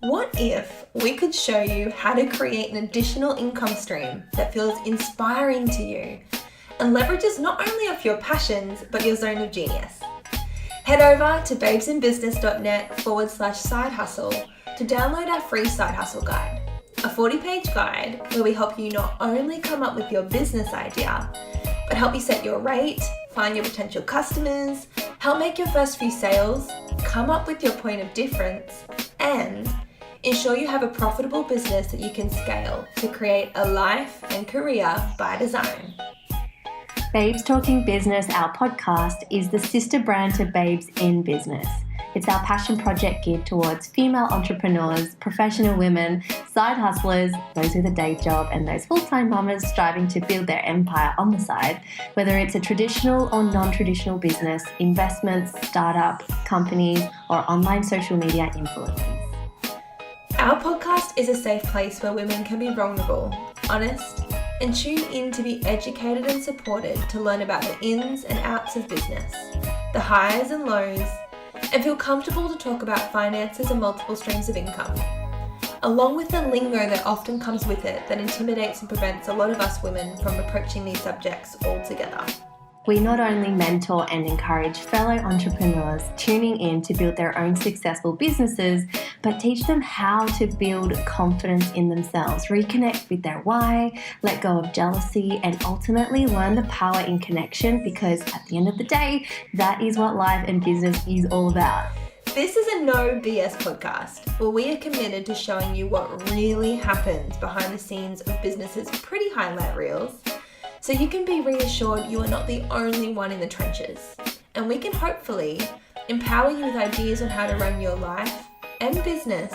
What if we could show you how to create an additional income stream that feels inspiring to you and leverages not only off your passions, but your zone of genius? Head over to 𝗦𝗢𝗔𝗟𝗦/side hustle to download our free side hustle guide, a 40-page guide where we help you not only come up with your business idea, but help you set your rate, find your potential customers, help make your first few sales, come up with your point of difference, and ensure you have a profitable business that you can scale to create a life and career by design. Babes Talking Business, our podcast, is the sister brand to Babes in Business. It's our passion project geared towards female entrepreneurs, professional women, side hustlers, those with a day job, and those full-time mamas striving to build their empire on the side, whether it's a traditional or non-traditional business, investments, startup, companies, or online social media influencers. Our podcast is a safe place where women can be vulnerable, honest, and tune in to be educated and supported to learn about the ins and outs of business, the highs and lows, and feel comfortable to talk about finances and multiple streams of income, along with the lingo that often comes with it that intimidates and prevents a lot of us women from approaching these subjects altogether. We not only mentor and encourage fellow entrepreneurs tuning in to build their own successful businesses, but teach them how to build confidence in themselves, reconnect with their why, let go of jealousy, and ultimately learn the power in connection, because at the end of the day, that is what life and business is all about. This is a no BS podcast where we are committed to showing you what really happens behind the scenes of businesses' pretty highlight reels, so you can be reassured you are not the only one in the trenches, and we can hopefully empower you with ideas on how to run your life and business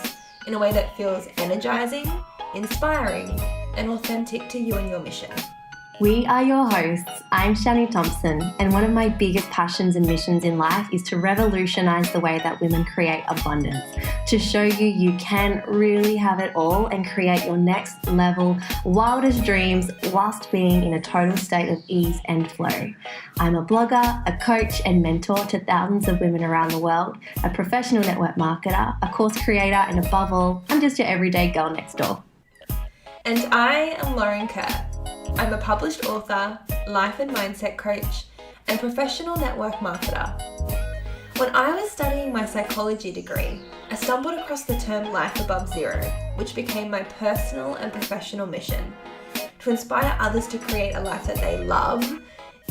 in a way that feels energizing, inspiring, and authentic to you and your mission. We are your hosts. I'm 𝗦𝗢𝗔𝗟𝗦 Thompson, and one of my biggest passions and missions in life is to revolutionize the way that women create abundance, to show you can really have it all and create your next level, wildest dreams whilst being in a total state of ease and flow. I'm a blogger, a coach and mentor to thousands of women around the world, a professional network marketer, a course creator, and above all, I'm just your everyday girl next door. And I am 𝗦𝗢𝗔𝗟𝗦. I'm a published author, life and mindset coach, and professional network marketer. When I was studying my psychology degree, I stumbled across the term life above zero, which became my personal and professional mission, to inspire others to create a life that they love,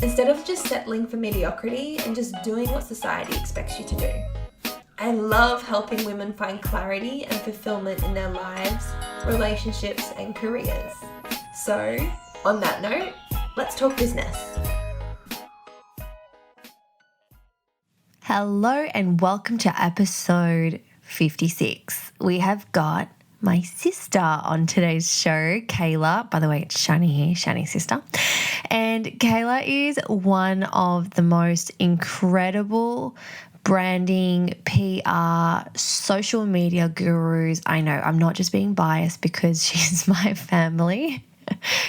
instead of just settling for mediocrity and just doing what society expects you to do. I love helping women find clarity and fulfillment in their lives, relationships, and careers. So, on that note, let's talk business. Hello and welcome to episode 56. We have got my sister on today's show, Kaila. By the way, it's 𝗦𝗢𝗔𝗟𝗦 here, 𝗦𝗢𝗔𝗟𝗦 sister. And Kaila is one of the most incredible branding, PR, social media gurus I know. I'm not just being biased because she's my family.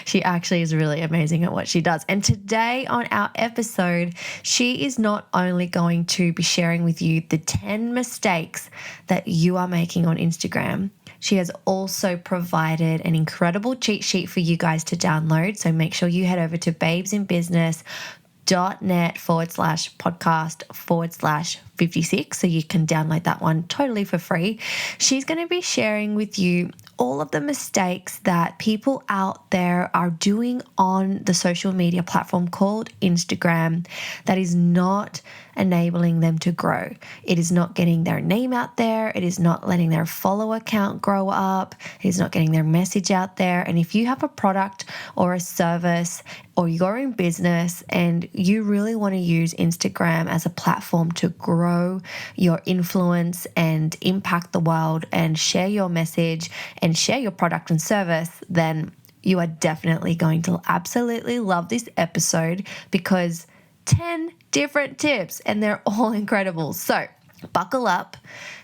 She actually is really amazing at what she does. And today on our episode, she is not only going to be sharing with you the 10 mistakes that you are making on Instagram, she has also provided an incredible cheat sheet for you guys to download. So make sure you head over to babesInbusiness.net/podcast/56 so you can download that one totally for free. She's going to be sharing with you all of the mistakes that people out there are doing on the social media platform called Instagram that is not enabling them to grow. It is not getting their name out there. It is not letting their follower count grow up. It is not getting their message out there. And if you have a product or a service or you're in business and you really want to use Instagram as a platform to grow your influence and impact the world and share your message and share your product and service, then you are definitely going to absolutely love this episode, because 10 different tips and they're all incredible. So buckle up.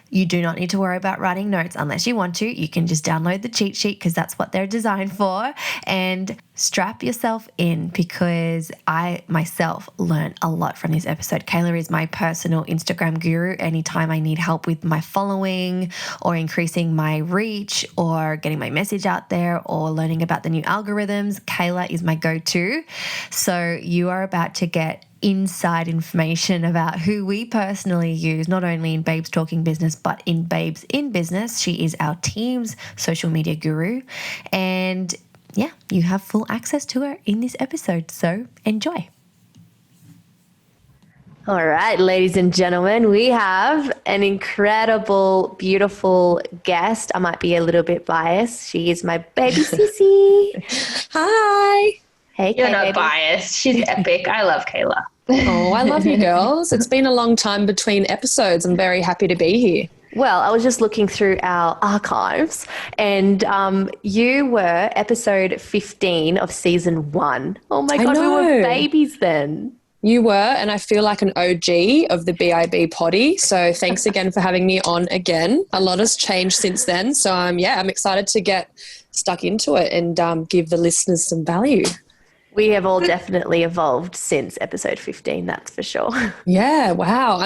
You do not need to worry about writing notes unless you want to. You can just download the cheat sheet because that's what they're designed for. And strap yourself in because I myself learned a lot from this episode. Kaila is my personal Instagram guru. Anytime I need help with my following or increasing my reach or getting my message out there or learning about the new algorithms, Kaila is my go-to. So you are about to get inside information about who we personally use, not only in Babes Talking Business, but in Babes in Business. She is our team's social media guru. And yeah, you have full access to her in this episode. So enjoy. All right, ladies and gentlemen, we have an incredible, beautiful guest. I might be a little bit biased. She is my baby sissy. Hi. Hey, You're not baby. biased. She's epic. I love Kaila. Oh, I love you girls. It's been a long time between episodes. I'm very happy to be here. Well, I was just looking through our archives and you were episode 15 of season 1. Oh my God, we were babies then. You were, and I feel like an OG of the BIB potty. So thanks again for having me on again. A lot has changed since then. So I'm excited to get stuck into it and give the listeners some value. We have all definitely evolved since episode 15, that's for sure. Yeah, wow.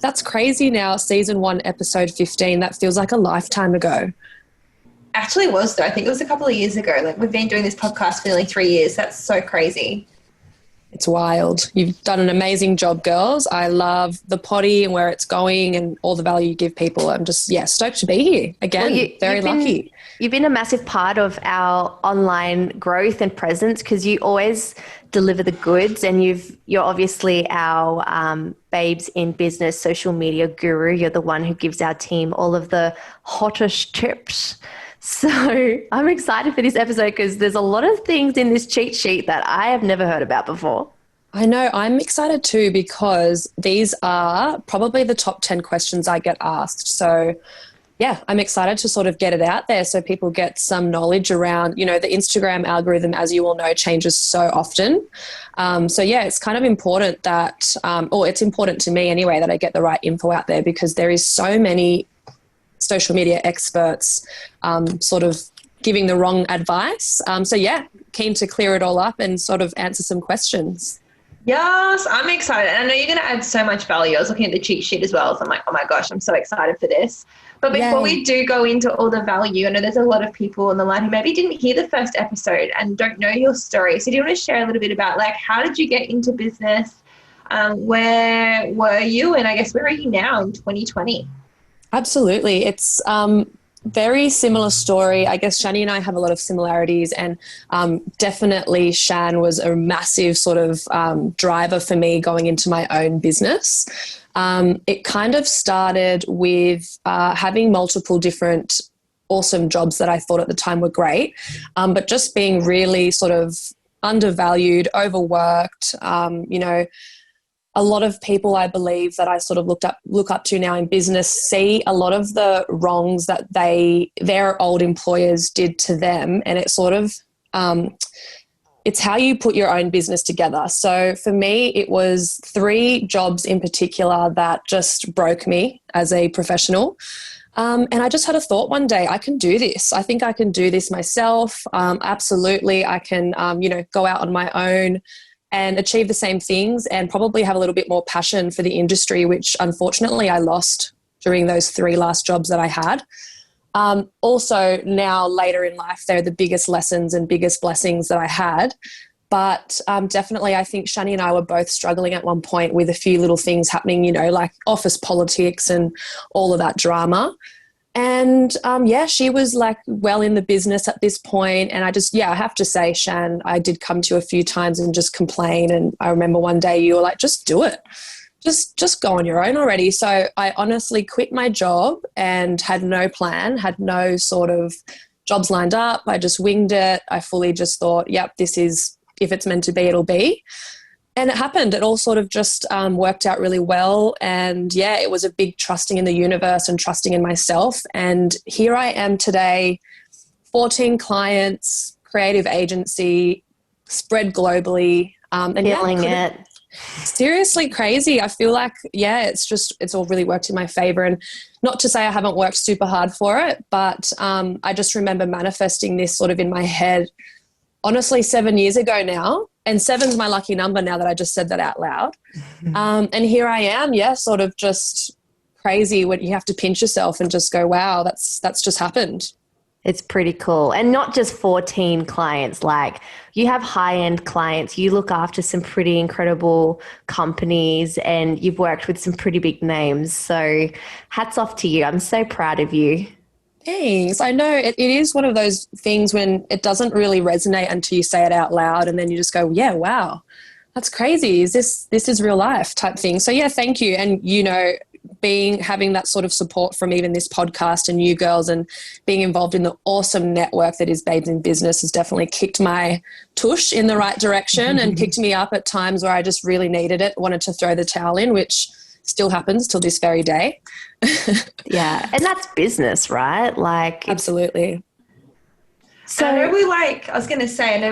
That's crazy now, season 1, episode 15. That feels like a lifetime ago. Actually was, though. I think it was a couple of years ago. Like, we've been doing this podcast for nearly 3 years. That's so crazy. It's wild. You've done an amazing job, girls. I love the potty and where it's going and all the value you give people. I'm just, stoked to be here. Again, very lucky. You've been a massive part of our online growth and presence because you always deliver the goods and you're obviously our Babes in Business social media guru. You're the one who gives our team all of the hottest tips. So I'm excited for this episode because there's a lot of things in this cheat sheet that I have never heard about before. I know. I'm excited too because these are probably the top 10 questions I get asked. So yeah, I'm excited to sort of get it out there so people get some knowledge around, the Instagram algorithm, as you all know, changes so often. It's kind of important that, it's important to me anyway, that I get the right info out there because there is so many social media experts sort of giving the wrong advice. Keen to clear it all up and sort of answer some questions. Yes, I'm excited. I know you're going to add so much value. I was looking at the cheat sheet as well. So I'm like, oh my gosh, I'm so excited for this. But before we do go into all the value, I know there's a lot of people on the line who maybe didn't hear the first episode and don't know your story. So do you want to share a little bit about how did you get into business? Where were you? And I guess where are you now in 2020? Absolutely. It's very similar story. I guess Shani and I have a lot of similarities and definitely Shan was a massive sort of driver for me going into my own business. It kind of started with having multiple different awesome jobs that I thought at the time were great, but just being really sort of undervalued, overworked, a lot of people I believe that I sort of look up to now in business see a lot of the wrongs that their old employers did to them, and it sort of it's how you put your own business together. So for me, it was 3 jobs in particular that just broke me as a professional. And I just had a thought one day, I can do this. I think I can do this myself. Absolutely. I can, go out on my own and achieve the same things and probably have a little bit more passion for the industry, which unfortunately I lost during those 3 last jobs that I had. Also now later in life, they're the biggest lessons and biggest blessings that I had. But definitely I think Shani and I were both struggling at one point with a few little things happening, like office politics and all of that drama. And she was well in the business at this point. And I have to say, Shan, I did come to you a few times and just complain. And I remember one day you were like, just do it. Just go on your own already. So I honestly quit my job and had no plan, had no sort of jobs lined up. I just winged it. I fully just thought, yep, this is, if it's meant to be, it'll be. And it happened. It all sort of just worked out really well. And it was a big trusting in the universe and trusting in myself. And here I am today, 14 clients, creative agency, spread globally. And Killing it. Seriously crazy. I feel like, it's all really worked in my favor. And not to say I haven't worked super hard for it, but I just remember manifesting this sort of in my head honestly 7 years ago now. And 7's my lucky number now that I just said that out loud. And here I am, sort of just crazy when you have to pinch yourself and just go, wow, that's just happened. It's pretty cool. And not just 14 clients, like you have high-end clients, you look after some pretty incredible companies and you've worked with some pretty big names. So hats off to you. I'm so proud of you. Thanks. I know it is one of those things when it doesn't really resonate until you say it out loud and then you just go, yeah, wow, that's crazy. This is real life type thing. So yeah, thank you. And, having that sort of support from even this podcast and you girls and being involved in the awesome network that is Babes in Business has definitely kicked my tush in the right direction and picked me up at times where I just really needed it, wanted to throw the towel in, which still happens till this very day. Yeah. And that's business, right? Like absolutely. So I know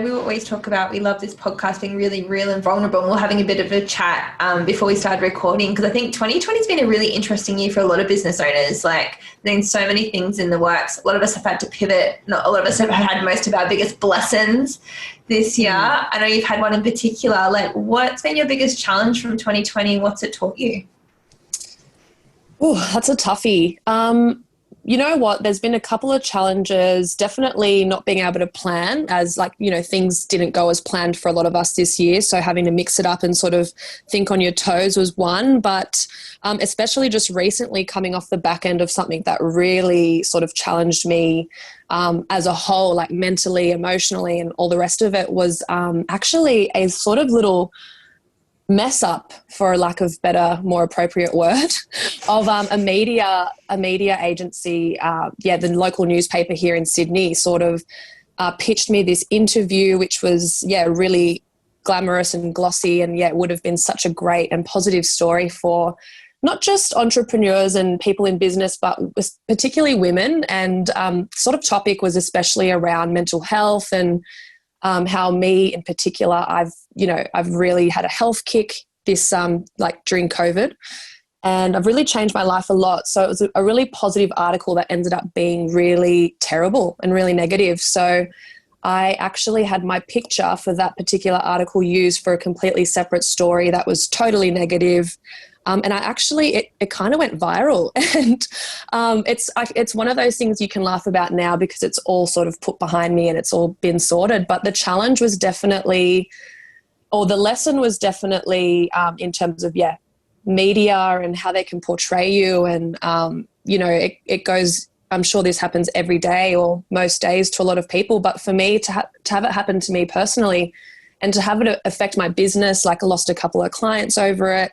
we always talk about, we love this podcast being really real and vulnerable, and we're having a bit of a chat before we started recording, because I think 2020 has been a really interesting year for a lot of business owners. Like there's so many things in the works. A lot of us have had to pivot. Not a lot of us have had most of our biggest blessings this year. I know you've had one in particular. Like what's been your biggest challenge from 2020? What's it taught you? Oh, that's a toughie. You know what? There's been a couple of challenges, definitely not being able to plan as things didn't go as planned for a lot of us this year. So having to mix it up and sort of think on your toes was one, but especially just recently coming off the back end of something that really sort of challenged me as a whole, like mentally, emotionally, and all the rest of it was actually a sort of little mess up, for lack of better, more appropriate word, of a media agency, the local newspaper here in Sydney sort of pitched me this interview, which was, really glamorous and glossy, and it would have been such a great and positive story for not just entrepreneurs and people in business, but particularly women. And sort of topic was especially around mental health and how me in particular, I've really had a health kick this during COVID, and I've really changed my life a lot. So it was a really positive article that ended up being really terrible and really negative. So I actually had my picture for that particular article used for a completely separate story that was totally negative. And I actually, it kind of went viral, and it's one of those things you can laugh about now because it's all sort of put behind me and it's all been sorted. But the challenge was definitely, or the lesson was definitely in terms of, media and how they can portray you. And, it goes, I'm sure this happens every day or most days to a lot of people. But for me to have it happen to me personally and to have it affect my business, like I lost a couple of clients over it.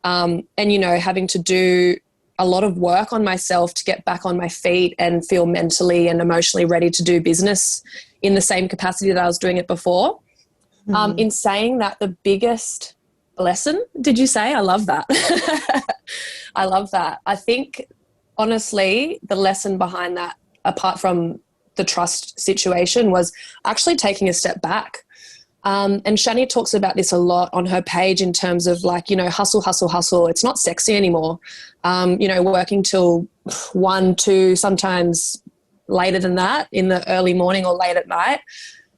And, having to do a lot of work on myself to get back on my feet and feel mentally and emotionally ready to do business in the same capacity that I was doing it before. In saying that, the biggest lesson, did you say? I love that. I love that. I think, honestly, the lesson behind that, apart from the trust situation, was actually taking a step back. And Shani talks about this a lot on her page in terms of hustle, hustle, hustle. It's not sexy anymore. Working till 1, 2, sometimes later than that in the early morning or late at night,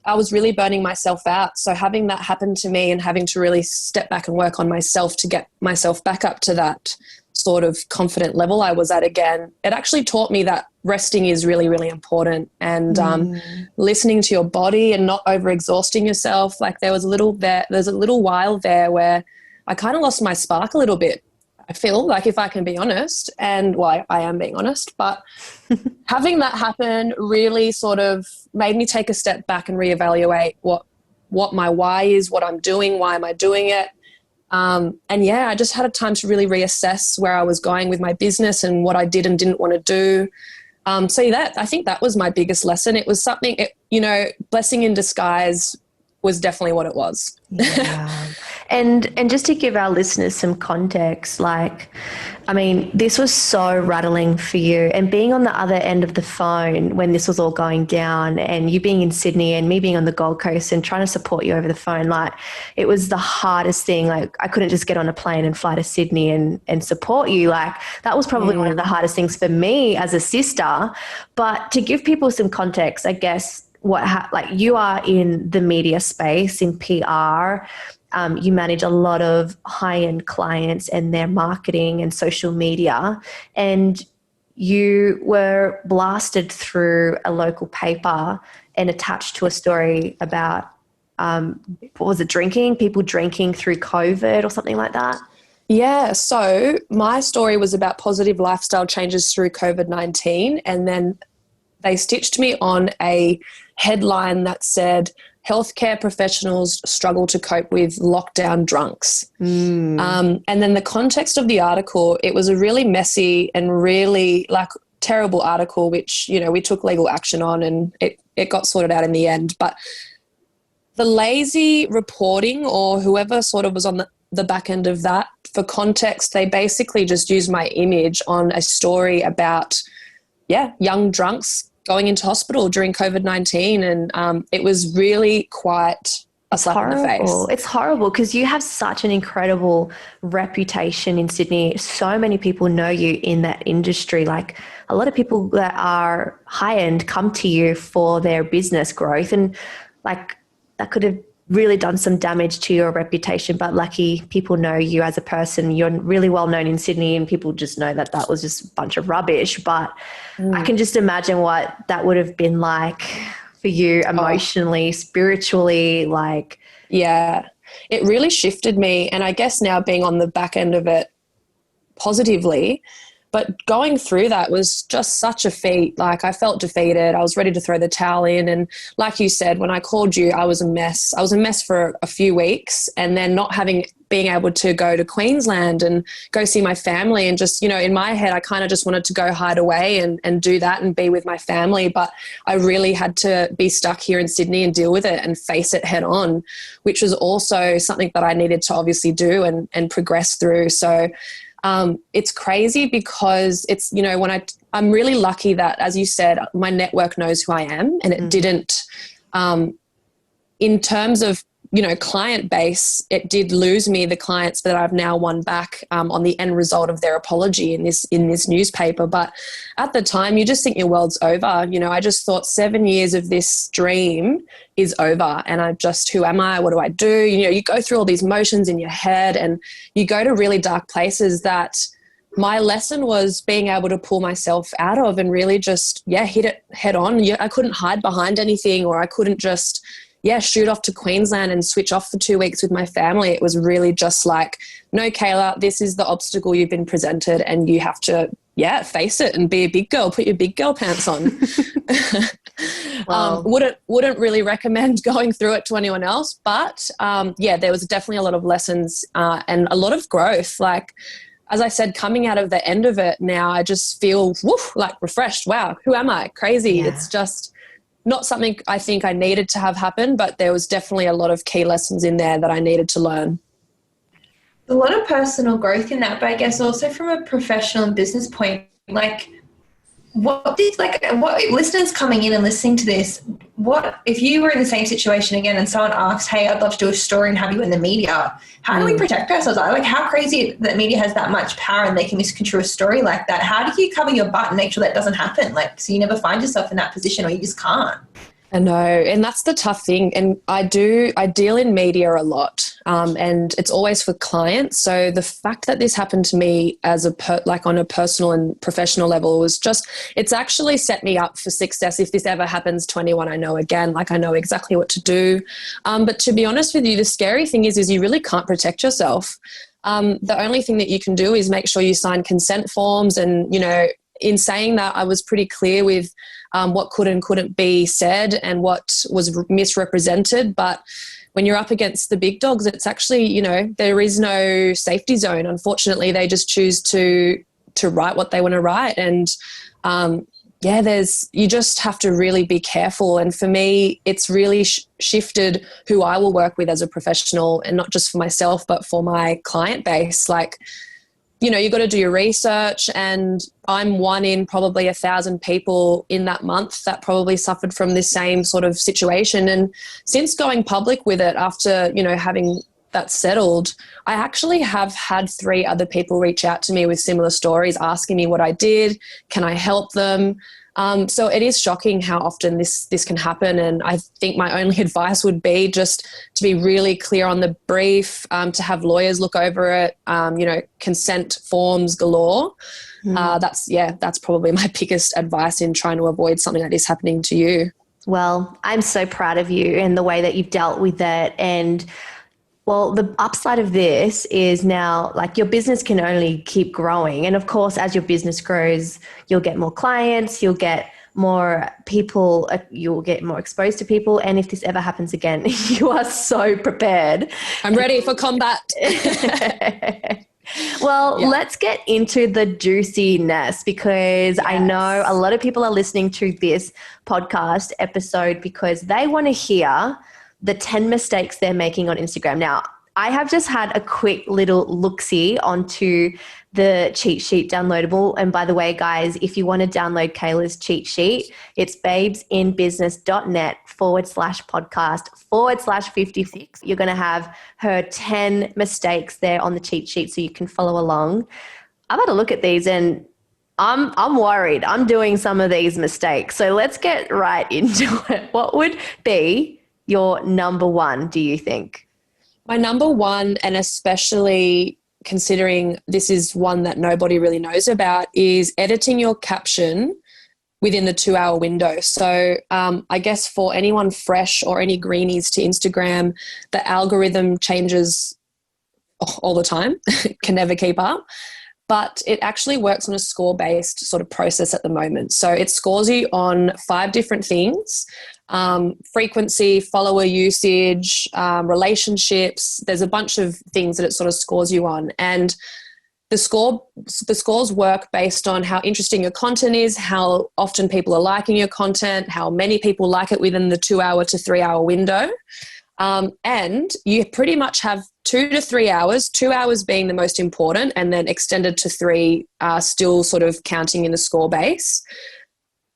I was really burning myself out. So having that happen to me and having to really step back and work on myself to get myself back up to that sort of confident level I was at again, it actually taught me that resting is really, really important, and listening to your body and not overexhausting yourself. Like there's a little while there where I kind of lost my spark a little bit. I feel like, if I can be honest, and I am being honest, but having that happen really sort of made me take a step back and reevaluate what my why is, what I'm doing, why am I doing it. I just had a time to really reassess where I was going with my business and what I did and didn't want to do. I think that was my biggest lesson. It was something, blessing in disguise was definitely what it was. Yeah. And just to give our listeners some context, this was so rattling for you, and being on the other end of the phone when this was all going down, and you being in Sydney and me being on the Gold Coast and trying to support you over the phone, it was the hardest thing. I couldn't just get on a plane and fly to Sydney and support you. That was probably one of the hardest things for me as a sister. But to give people some context, I guess, like you are in the media space, in PR. You manage a lot of high-end clients and their marketing and social media, and you were blasted through a local paper and attached to a story about, what was it, people drinking through COVID or something like that? Yeah, so my story was about positive lifestyle changes through COVID-19, and then they stitched me on a headline that said, healthcare professionals struggle to cope with lockdown drunks. And then the context of the article, it was a really messy and really terrible article, which, we took legal action on, and it got sorted out in the end. But the lazy reporting, or whoever sort of was on the back end of that, for context, they basically just used my image on a story about, young drunks going into hospital during COVID-19, and it was really quite a slap in the face. It's horrible because you have such an incredible reputation in Sydney. So many people know you in that industry. Like, a lot of people that are high-end come to you for their business growth, and like that could have really done some damage to your reputation, but lucky people know you as a person. You're really well known in Sydney, and people just know that was just a bunch of rubbish. But I can just imagine what that would have been like for you emotionally, spiritually, like. Yeah, it really shifted me. And I guess now being on the back end of it positively, but going through that was just such a feat. Like, I felt defeated. I was ready to throw the towel in. And like you said, when I called you, I was a mess. I was a mess for a few weeks, and then not being able to go to Queensland and go see my family, and just, in my head, I kind of just wanted to go hide away and do that and be with my family. But I really had to be stuck here in Sydney and deal with it and face it head on, which was also something that I needed to obviously do and progress through. So it's crazy because it's, I'm really lucky that, as you said, my network knows who I am, and it didn't, in terms of, client base, it did lose me the clients that I've now won back on the end result of their apology in this newspaper. But at the time, you just think your world's over. I just thought 7 years of this dream is over, and who am I? What do I do? You go through all these motions in your head, and you go to really dark places that my lesson was being able to pull myself out of and really just, hit it head on. I couldn't hide behind anything, or I couldn't just, shoot off to Queensland and switch off for 2 weeks with my family. It was really just like, no, Kaila, this is the obstacle you've been presented, and you have to, face it and be a big girl, put your big girl pants on. Wow. Wouldn't really recommend going through it to anyone else. But there was definitely a lot of lessons and a lot of growth. Like, as I said, coming out of the end of it now, I just feel refreshed. Wow, who am I? Crazy. Yeah. It's just not something I think I needed to have happen, but there was definitely a lot of key lessons in there that I needed to learn. A lot of personal growth in that, but I guess also from a professional and business point, what listeners coming in and listening to this, what if you were in the same situation again and someone asked, hey, I'd love to do a story and have you in the media, how do we protect ourselves? Like, how crazy that media has that much power and they can misconstrue a story like that. How do you cover your butt and make sure that doesn't happen? Like, so you never find yourself in that position, or you just can't. I know, and that's the tough thing. And I deal in media a lot, and it's always for clients. So the fact that this happened to me as on a personal and professional level was just, it's actually set me up for success. If this ever happens to anyone I know again, I know exactly what to do. But to be honest with you, the scary thing is you really can't protect yourself. The only thing that you can do is make sure you sign consent forms, and, in saying that, I was pretty clear with what could and couldn't be said and what was misrepresented. But when you're up against the big dogs, it's actually, there is no safety zone. Unfortunately, they just choose to write what they want to write. And you just have to really be careful. And for me, it's really shifted who I will work with as a professional, and not just for myself, but for my client base. Like, you've got to do your research, and I'm one in probably 1,000 people in that month that probably suffered from this same sort of situation. And since going public with it, after, having that's settled, I actually have had 3 other people reach out to me with similar stories, asking me what I did, can I help them? So it is shocking how often this can happen. And I think my only advice would be just to be really clear on the brief, to have lawyers look over it, consent forms galore. That's probably my biggest advice in trying to avoid something like this happening to you. Well, I'm so proud of you in the way that you've dealt with it. And well, the upside of this is now, like, your business can only keep growing. And of course, as your business grows, you'll get more clients, you'll get more people, you'll get more exposed to people. And if this ever happens again, you are so prepared. I'm ready for combat. Well, let's get into the juiciness, because I know a lot of people are listening to this podcast episode because they want to hear the 10 mistakes they're making on Instagram. Now, I have just had a quick little look-see onto the cheat sheet downloadable. And by the way, guys, if you want to download Kaila's cheat sheet, it's babesinbusiness.net/podcast/56. You're going to have her 10 mistakes there on the cheat sheet so you can follow along. I've had a look at these and I'm worried. I'm doing some of these mistakes. So let's get right into it. What would be your number one, do you think? My number one, and especially considering this is one that nobody really knows about, is editing your caption within the 2-hour window. So I guess for anyone fresh or any greenies to Instagram, the algorithm changes all the time, can never keep up. But it actually works on a score-based sort of process at the moment. So it scores you on 5 different things: frequency, follower usage, relationships. There's a bunch of things that it sort of scores you on. And the scores work based on how interesting your content is, how often people are liking your content, how many people like it within the 2-hour to 3-hour window. And you pretty much have 2 to 3 hours, 2 hours being the most important, and then extended to 3 still sort of counting in the score base.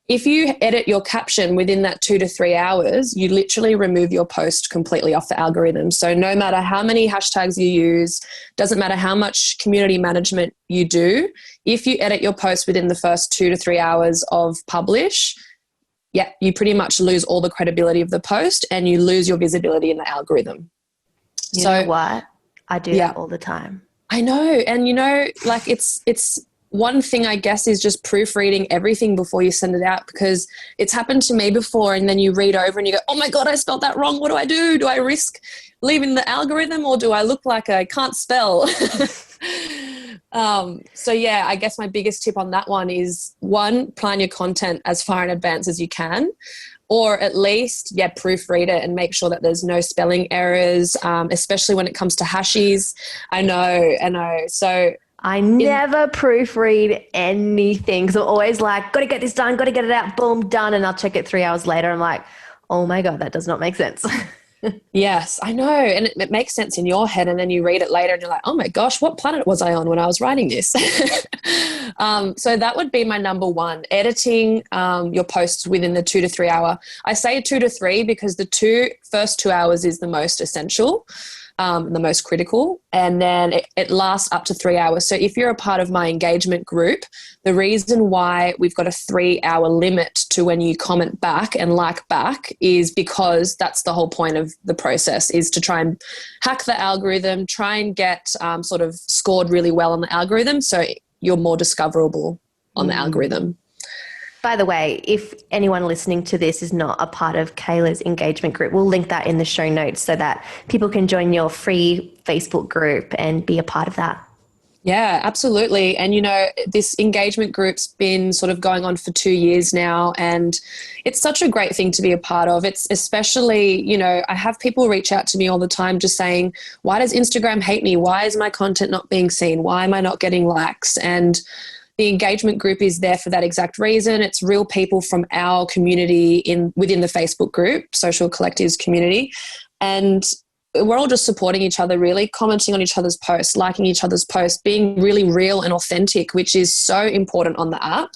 If you edit your caption within that 2 to 3 hours, you literally remove your post completely off the algorithm. So no matter how many hashtags you use, doesn't matter how much community management you do, if you edit your post within the first 2 to 3 hours of publish, you pretty much lose all the credibility of the post and you lose your visibility in the algorithm. You know what? I do that all the time. I know. And like it's one thing, I guess, is just proofreading everything before you send it out, because it's happened to me before, and then you read over and you go, oh my God, I spelled that wrong. What do I do? Do I risk leaving the algorithm, or do I look like I can't spell? I guess my biggest tip on that one is, 1, plan your content as far in advance as you can, or at least, proofread it and make sure that there's no spelling errors, especially when it comes to hashies. I know. So I never proofread anything. So I'm always like, got to get this done, got to get it out, boom, done. And I'll check it 3 hours later. I'm like, oh my God, that does not make sense. Yes, I know. And it makes sense in your head. And then you read it later and you're like, oh my gosh, what planet was I on when I was writing this? So that would be my number one, editing your posts within the 2 to 3 hour. I say 2 to 3 because the first 2 hours is the most essential. The most critical, and then it lasts up to 3 hours. So if you're a part of my engagement group, the reason why we've got a 3-hour limit to when you comment back and like back is because that's the whole point of the process, is to try and hack the algorithm, try and get sort of scored really well on the algorithm so you're more discoverable on the algorithm. By the way, if anyone listening to this is not a part of Kaila's engagement group, we'll link that in the show notes so that people can join your free Facebook group and be a part of that. Yeah, absolutely. And, this engagement group's been sort of going on for 2 years now, and it's such a great thing to be a part of. It's especially, I have people reach out to me all the time just saying, why does Instagram hate me? Why is my content not being seen? Why am I not getting likes? And the engagement group is there for that exact reason. It's real people from our community within the Facebook group, Social Collectives community. And we're all just supporting each other, really, commenting on each other's posts, liking each other's posts, being really real and authentic, which is so important on the app.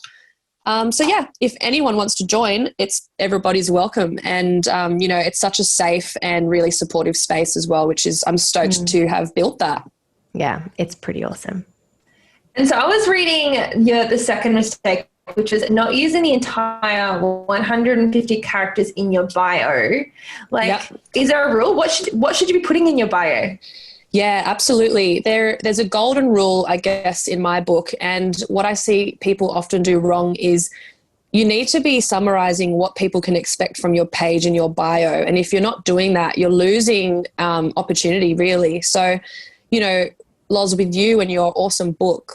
So yeah, if anyone wants to join, everybody's welcome. And, it's such a safe and really supportive space as well, which is, I'm stoked to have built that. Yeah, it's pretty awesome. And so I was reading the second mistake, which is not using the entire 150 characters in your bio. Is there a rule? What should you be putting in your bio? Yeah, absolutely. There's a golden rule, I guess, in my book. And what I see people often do wrong is you need to be summarizing what people can expect from your page and your bio. And if you're not doing that, you're losing opportunity, really. So, Loz, with you and your awesome book,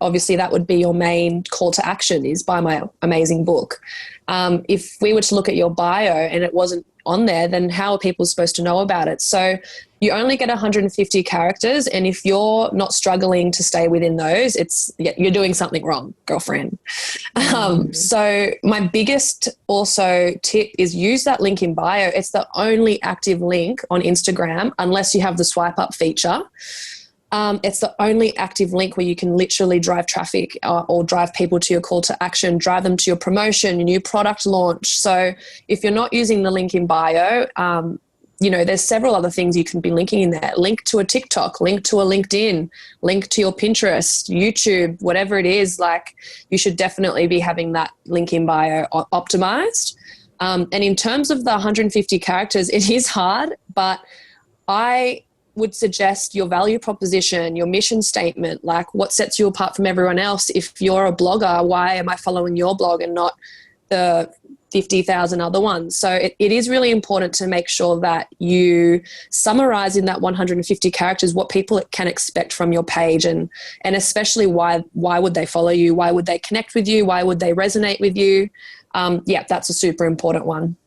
obviously that would be your main call to action, is buy my amazing book. If we were to look at your bio and it wasn't on there, then how are people supposed to know about it? So you only get 150 characters, and if you're not struggling to stay within those, you're doing something wrong, girlfriend. So my biggest also tip is use that link in bio. It's the only active link on Instagram, unless you have the swipe up feature. It's the only active link where you can literally drive traffic or drive people to your call to action, drive them to your promotion, your new product launch. So if you're not using the link in bio, there's several other things you can be linking in there. Link to a TikTok, link to a LinkedIn, link to your Pinterest, YouTube, whatever it is. You should definitely be having that link in bio optimized. And in terms of the 150 characters, it is hard, but I would suggest your value proposition, your mission statement, what sets you apart from everyone else. If you're a blogger, why am I following your blog and not the 50,000 other ones? So it is really important to make sure that you summarize in that 150 characters what people can expect from your page, and especially why would they follow you? Why would they connect with you? Why would they resonate with you? That's a super important one.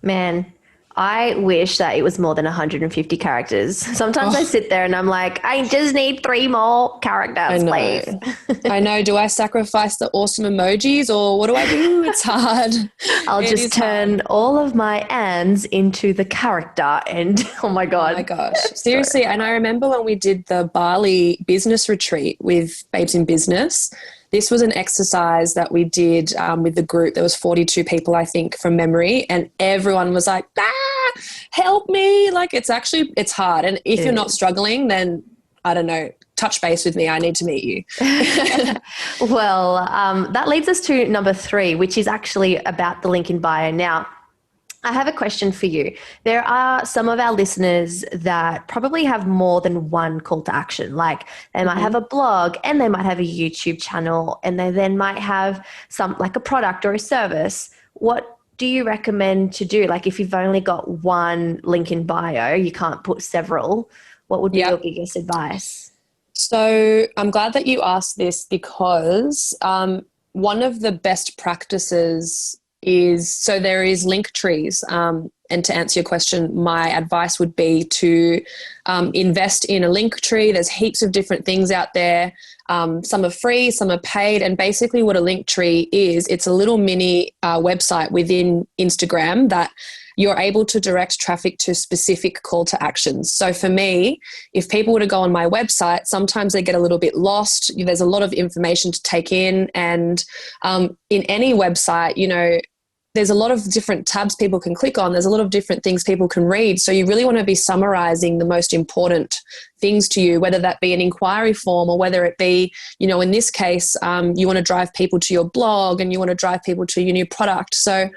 Man, I wish that it was more than 150 characters. Sometimes I sit there and I'm like, I just need 3 more characters, please. I know. Do I sacrifice the awesome emojis, or what do I do? It's hard. I'll just turn all of my ands into the character, and oh my God. Oh my gosh. Seriously. And I remember when we did the Bali business retreat with Babes in Business, this was an exercise that we did with the group. There was 42 people, I think, from memory, and everyone was like, help me. It's hard. And if you're not struggling, then I don't know, touch base with me. I need to meet you. Well, that leads us to number 3, which is actually about the link in bio. Now, I have a question for you. There are some of our listeners that probably have more than one call to action. They might have a blog, and they might have a YouTube channel, and they then might have a product or a service. What do you recommend to do? If you've only got one link in bio, you can't put several. What would be your biggest advice? So I'm glad that you asked this, because one of the best practices there is link trees. And to answer your question, my advice would be to invest in a link tree. There's heaps of different things out there. Some are free, some are paid. And basically what a link tree is, it's a little mini website within Instagram that you're able to direct traffic to specific call to actions. So for me, if people were to go on my website, sometimes they get a little bit lost. There's a lot of information to take in. And in any website, there's a lot of different tabs people can click on. There's a lot of different things people can read. So you really want to be summarizing the most important things to you, whether that be an inquiry form or whether it be, in this case, you want to drive people to your blog and you want to drive people to your new product. So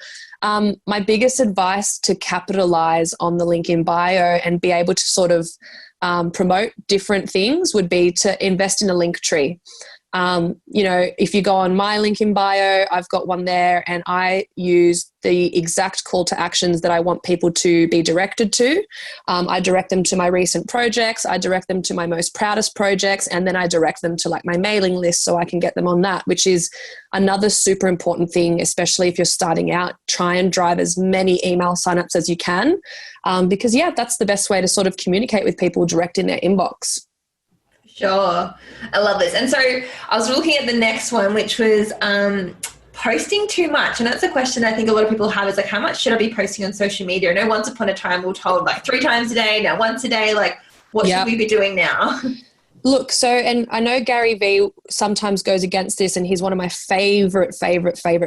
my biggest advice to capitalize on the link in bio and be able to sort of promote different things would be to invest in a link tree. If you go on my link in bio, I've got one there, and I use the exact call to actions that I want people to be directed to. I direct them to my recent projects. I direct them to my most proudest projects, and then I direct them to my mailing list so I can get them on that, which is another super important thing, especially if you're starting out. Try and drive as many email signups as you can, because that's the best way to sort of communicate with people direct in their inbox. Sure. I love this. And so I was looking at the next one, which was posting too much. And that's a question I think a lot of people have, is how much should I be posting on social media? I know once upon a time we were told 3 times a day, now once a day. What should we be doing now? Look, so, and I know Gary Vee sometimes goes against this, and he's one of my favorite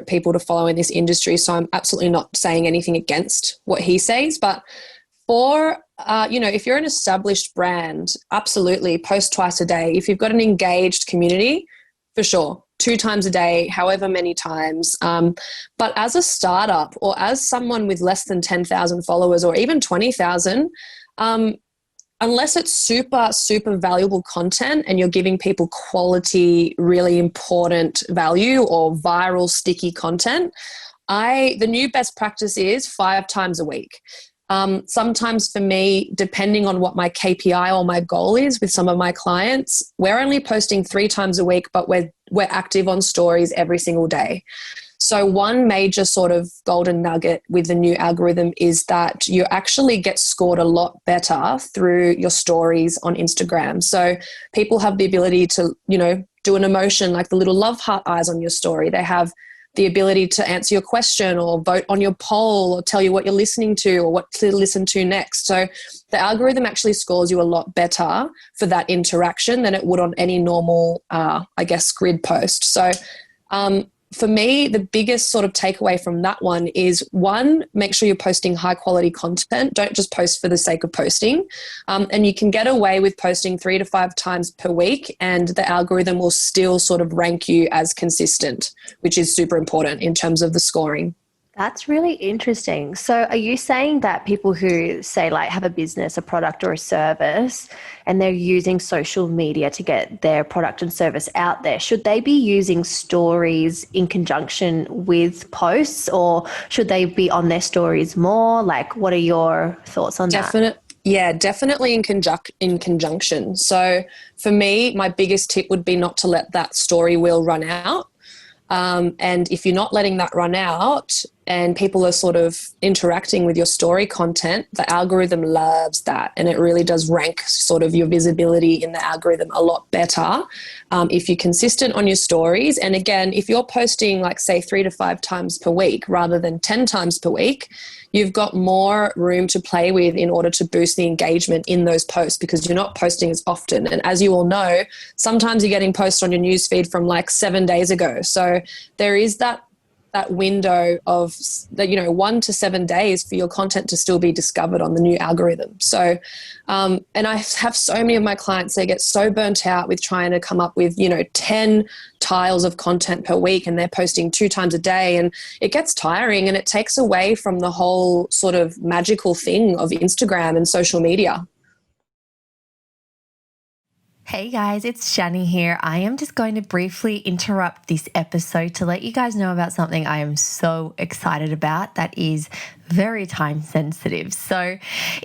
people to follow in this industry. So I'm absolutely not saying anything against what he says. But for, if you're an established brand, absolutely post twice a day. If you've got an engaged community, for sure, 2 times a day, however many times. But as a startup or as someone with less than 10,000 followers or even 20,000, unless it's super, super valuable content and you're giving people quality, really important value or viral, sticky content, the new best practice is 5 times a week. Sometimes for me, depending on what my KPI or my goal is with some of my clients, we're only posting 3 times a week, but we're active on stories every single day. So one major sort of golden nugget with the new algorithm is that you actually get scored a lot better through your stories on Instagram. So people have the ability to, do an emotion like the little love heart eyes on your story. They have the ability to answer your question or vote on your poll or tell you what you're listening to or what to listen to next. So the algorithm actually scores you a lot better for that interaction than it would on any normal, grid post. So, for me, the biggest sort of takeaway from that one is, one, make sure you're posting high quality content. Don't just post for the sake of posting. And you can get away with posting 3 to 5 times per week, and the algorithm will still sort of rank you as consistent, which is super important in terms of the scoring. That's really interesting. So are you saying that people who say like have a business, a product or a service, and they're using social media to get their product and service out there, should they be using stories in conjunction with posts, or should they be on their stories more? Like, what are your thoughts on that? Yeah, definitely in conjunction. So for me, my biggest tip would be not to let that story wheel run out. And if you're not letting that run out and people are sort of interacting with your story content, the algorithm loves that, and it really does rank sort of your visibility in the algorithm a lot better if you're consistent on your stories. And again, if you're posting like say 3 to 5 times per week rather than 10 times per week, you've got more room to play with in order to boost the engagement in those posts, because you're not posting as often. And as you all know, sometimes you're getting posts on your newsfeed from like 7 days ago. So there is that window of 1 to 7 days for your content to still be discovered on the new algorithm. So, and I have so many of my clients, they get so burnt out with trying to come up with, 10 tiles of content per week, and they're posting 2 times a day, and it gets tiring and it takes away from the whole sort of magical thing of Instagram and social media. Hey guys, it's Shani here. I am just going to briefly interrupt this episode to let you guys know about something I am so excited about that is very time sensitive. So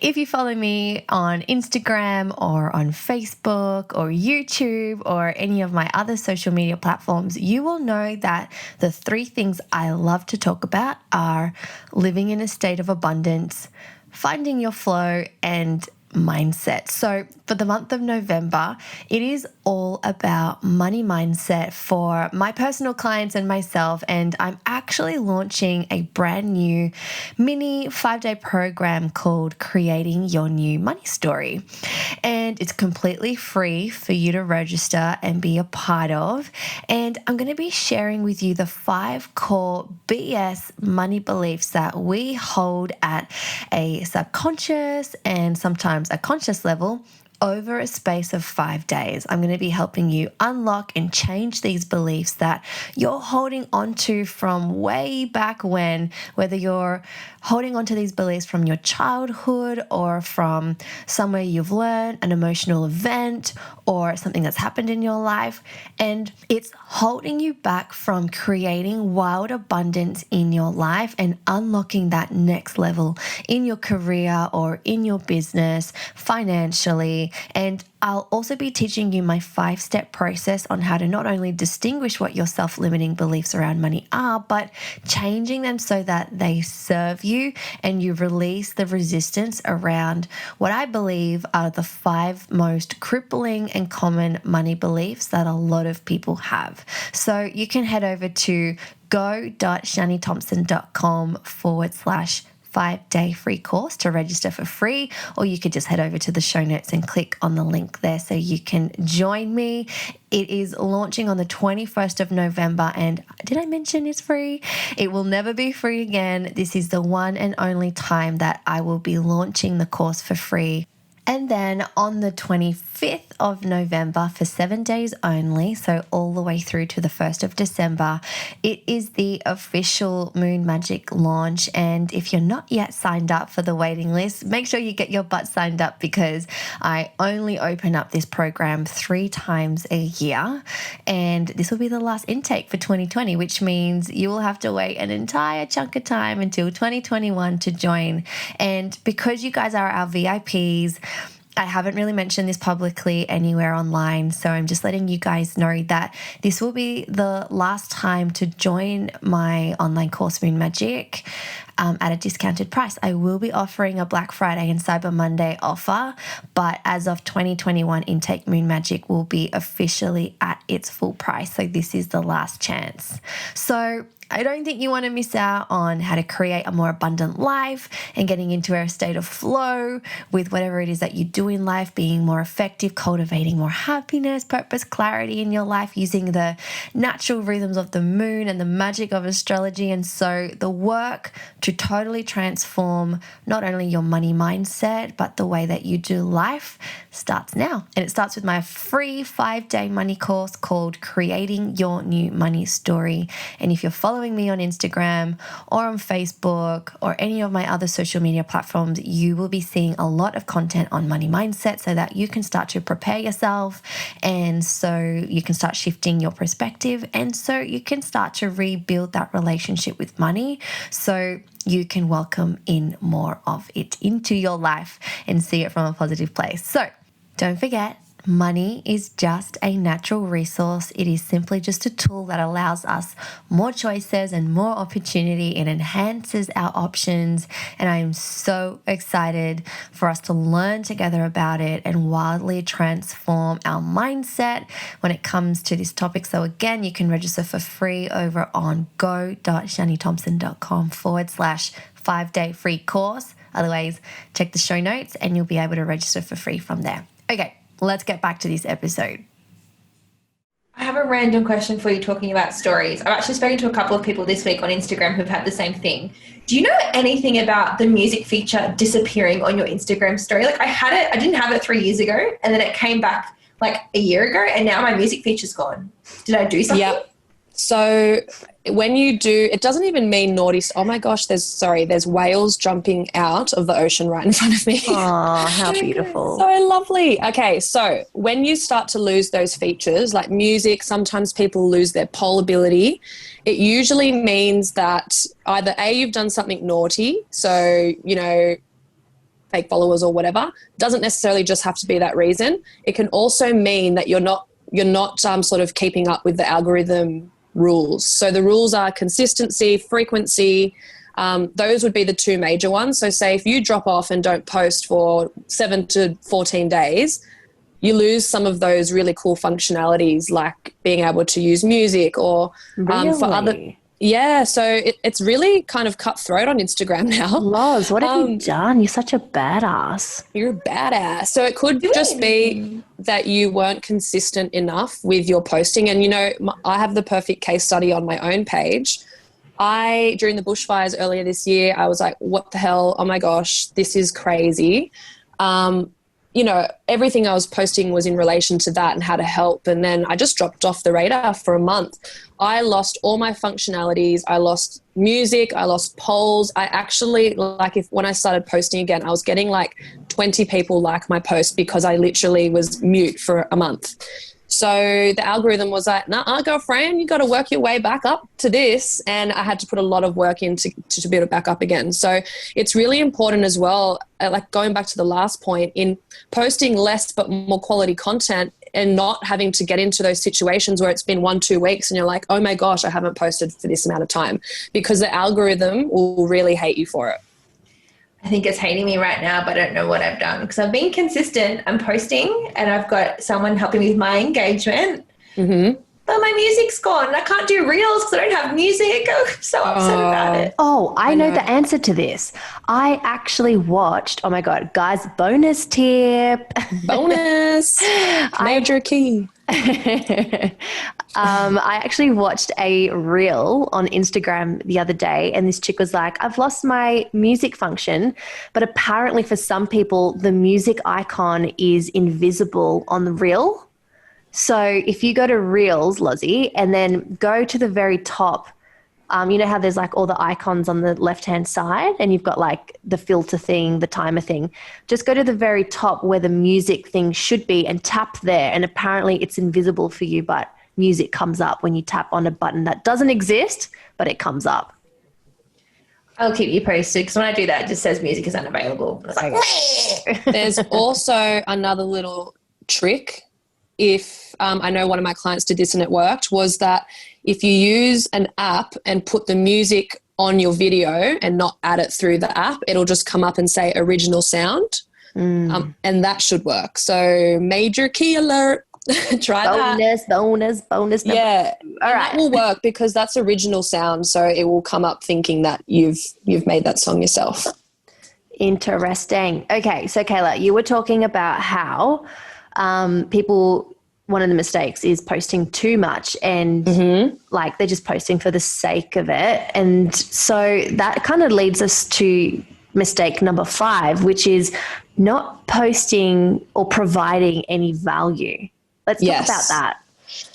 if you follow me on Instagram or on Facebook or YouTube or any of my other social media platforms, you will know that the 3 things I love to talk about are living in a state of abundance, finding your flow, and mindset. So for the month of November, it is all about money mindset for my personal clients and myself. And I'm actually launching a brand new mini 5-day program called Creating Your New Money Story. And it's completely free for you to register and be a part of. And I'm going to be sharing with you the 5 core BS money beliefs that we hold at a subconscious and sometimes a conscious level over a space of 5 days. I'm going to be helping you unlock and change these beliefs that you're holding onto from way back when, whether you're holding onto these beliefs from your childhood or from somewhere you've learned, an emotional event or something that's happened in your life. And it's holding you back from creating wild abundance in your life and unlocking that next level in your career or in your business, financially. And I'll also be teaching you my 5-step process on how to not only distinguish what your self-limiting beliefs around money are, but changing them so that they serve you and you release the resistance around what I believe are the 5 most crippling and common money beliefs that a lot of people have. So you can head over to go.shanythompson.com/ 5-day free course to register for free, or you could just head over to the show notes and click on the link there so you can join me. It is launching on the 21st of November, and did I mention it's free? It will never be free again. This is the one and only time that I will be launching the course for free. And then on the 25th of November, for 7 days only, so all the way through to the 1st of December, it is the official Moon Magic launch. And if you're not yet signed up for the waiting list, make sure you get your butt signed up, because I only open up this program 3 times a year. And this will be the last intake for 2020, which means you will have to wait an entire chunk of time until 2021 to join. And because you guys are our VIPs, I haven't really mentioned this publicly anywhere online, so I'm just letting you guys know that this will be the last time to join my online course, Moon Magic, at a discounted price. I will be offering a Black Friday and Cyber Monday offer, but as of 2021 intake, Moon Magic will be officially at its full price. So this is the last chance. So I don't think you want to miss out on how to create a more abundant life and getting into a state of flow with whatever it is that you do in life, being more effective, cultivating more happiness, purpose, clarity in your life, using the natural rhythms of the moon and the magic of astrology. And so the work to totally transform not only your money mindset, but the way that you do life starts now. And it starts with my free 5-day money course called Creating Your New Money Story. And if you're following me on Instagram or on Facebook or any of my other social media platforms, you will be seeing a lot of content on money mindset so that you can start to prepare yourself, and so you can start shifting your perspective, and so you can start to rebuild that relationship with money so you can welcome in more of it into your life and see it from a positive place. So don't forget, money is just a natural resource. It is simply just a tool that allows us more choices and more opportunity. It enhances our options. And I am so excited for us to learn together about it and wildly transform our mindset when it comes to this topic. So again, you can register for free over on go.shaniThompson.com/5-day free course. Otherwise, check the show notes and you'll be able to register for free from there. Okay. Let's get back to this episode. I have a random question for you talking about stories. I've actually spoken to a couple of people this week on Instagram who've had the same thing. Do you know anything about the music feature disappearing on your Instagram story? Like I didn't have it 3 years ago, and then it came back like a year ago, and now my music feature's gone. Did I do something? Yep. So when you do, it doesn't even mean naughty. Oh my gosh, there's whales jumping out of the ocean right in front of me. Oh, how beautiful. So lovely. Okay, so when you start to lose those features, like music, sometimes people lose their poll ability. It usually means that either A, you've done something naughty, so, you know, fake followers or whatever. Doesn't necessarily just have to be that reason. It can also mean that you're not sort of keeping up with the algorithm rules. So the rules are consistency, frequency. Those would be the 2 major ones. So say if you drop off and don't post for 7 to 14 days, you lose some of those really cool functionalities, like being able to use music or for other. Yeah, so it's really kind of cutthroat on Instagram now. Loz, what have you done? You're such a badass. You're a badass. So it could just be that you weren't consistent enough with your posting. And, you know, I have the perfect case study on my own page. During the bushfires earlier this year, I was like, what the hell? Oh my gosh, this is crazy. You know, everything I was posting was in relation to that and how to help. And then I just dropped off the radar for a month. I lost all my functionalities. I lost music. I lost polls. I actually, when I started posting again, I was getting like 20 people like my post because I literally was mute for a month. So the algorithm was like, nah, girlfriend, you got to work your way back up to this. And I had to put a lot of work in to build it back up again. So it's really important as well, like going back to the last point, in posting less but more quality content and not having to get into those situations where it's been 1-2 weeks and you're like, oh my gosh, I haven't posted for this amount of time, because the algorithm will really hate you for it. I think it's hating me right now, but I don't know what I've done because I've been consistent. I'm posting and I've got someone helping me with my engagement. Mm-hmm. but my music's gone. I can't do reels because I don't have music. I'm so upset about it. Oh, I know the answer to this. I actually watched, oh my God, guys, bonus tip. Bonus. Major key. I actually watched a reel on Instagram the other day, and this chick was like, I've lost my music function, but apparently for some people, the music icon is invisible on the reel. So if you go to Reels, Lozzie, and then go to the very top, you know how there's like all the icons on the left-hand side and you've got like the filter thing, the timer thing. Just go to the very top where the music thing should be and tap there. And apparently it's invisible for you, but music comes up when you tap on a button that doesn't exist, but it comes up. I'll keep you posted because when I do that, it just says music is unavailable. It's like, There's also another little trick. If I know one of my clients did this and it worked, was that if you use an app and put the music on your video and not add it through the app, it'll just come up and say original sound. And that should work. So major key alert. Try that. Bonus. Yeah. All right. That will work because that's original sound. So it will come up thinking that you've made that song yourself. Interesting. Okay. So Kaila, you were talking about how people, one of the mistakes is posting too much and like they're just posting for the sake of it. And so that kind of leads us to mistake number 5, which is not posting or providing any value. Let's talk about that.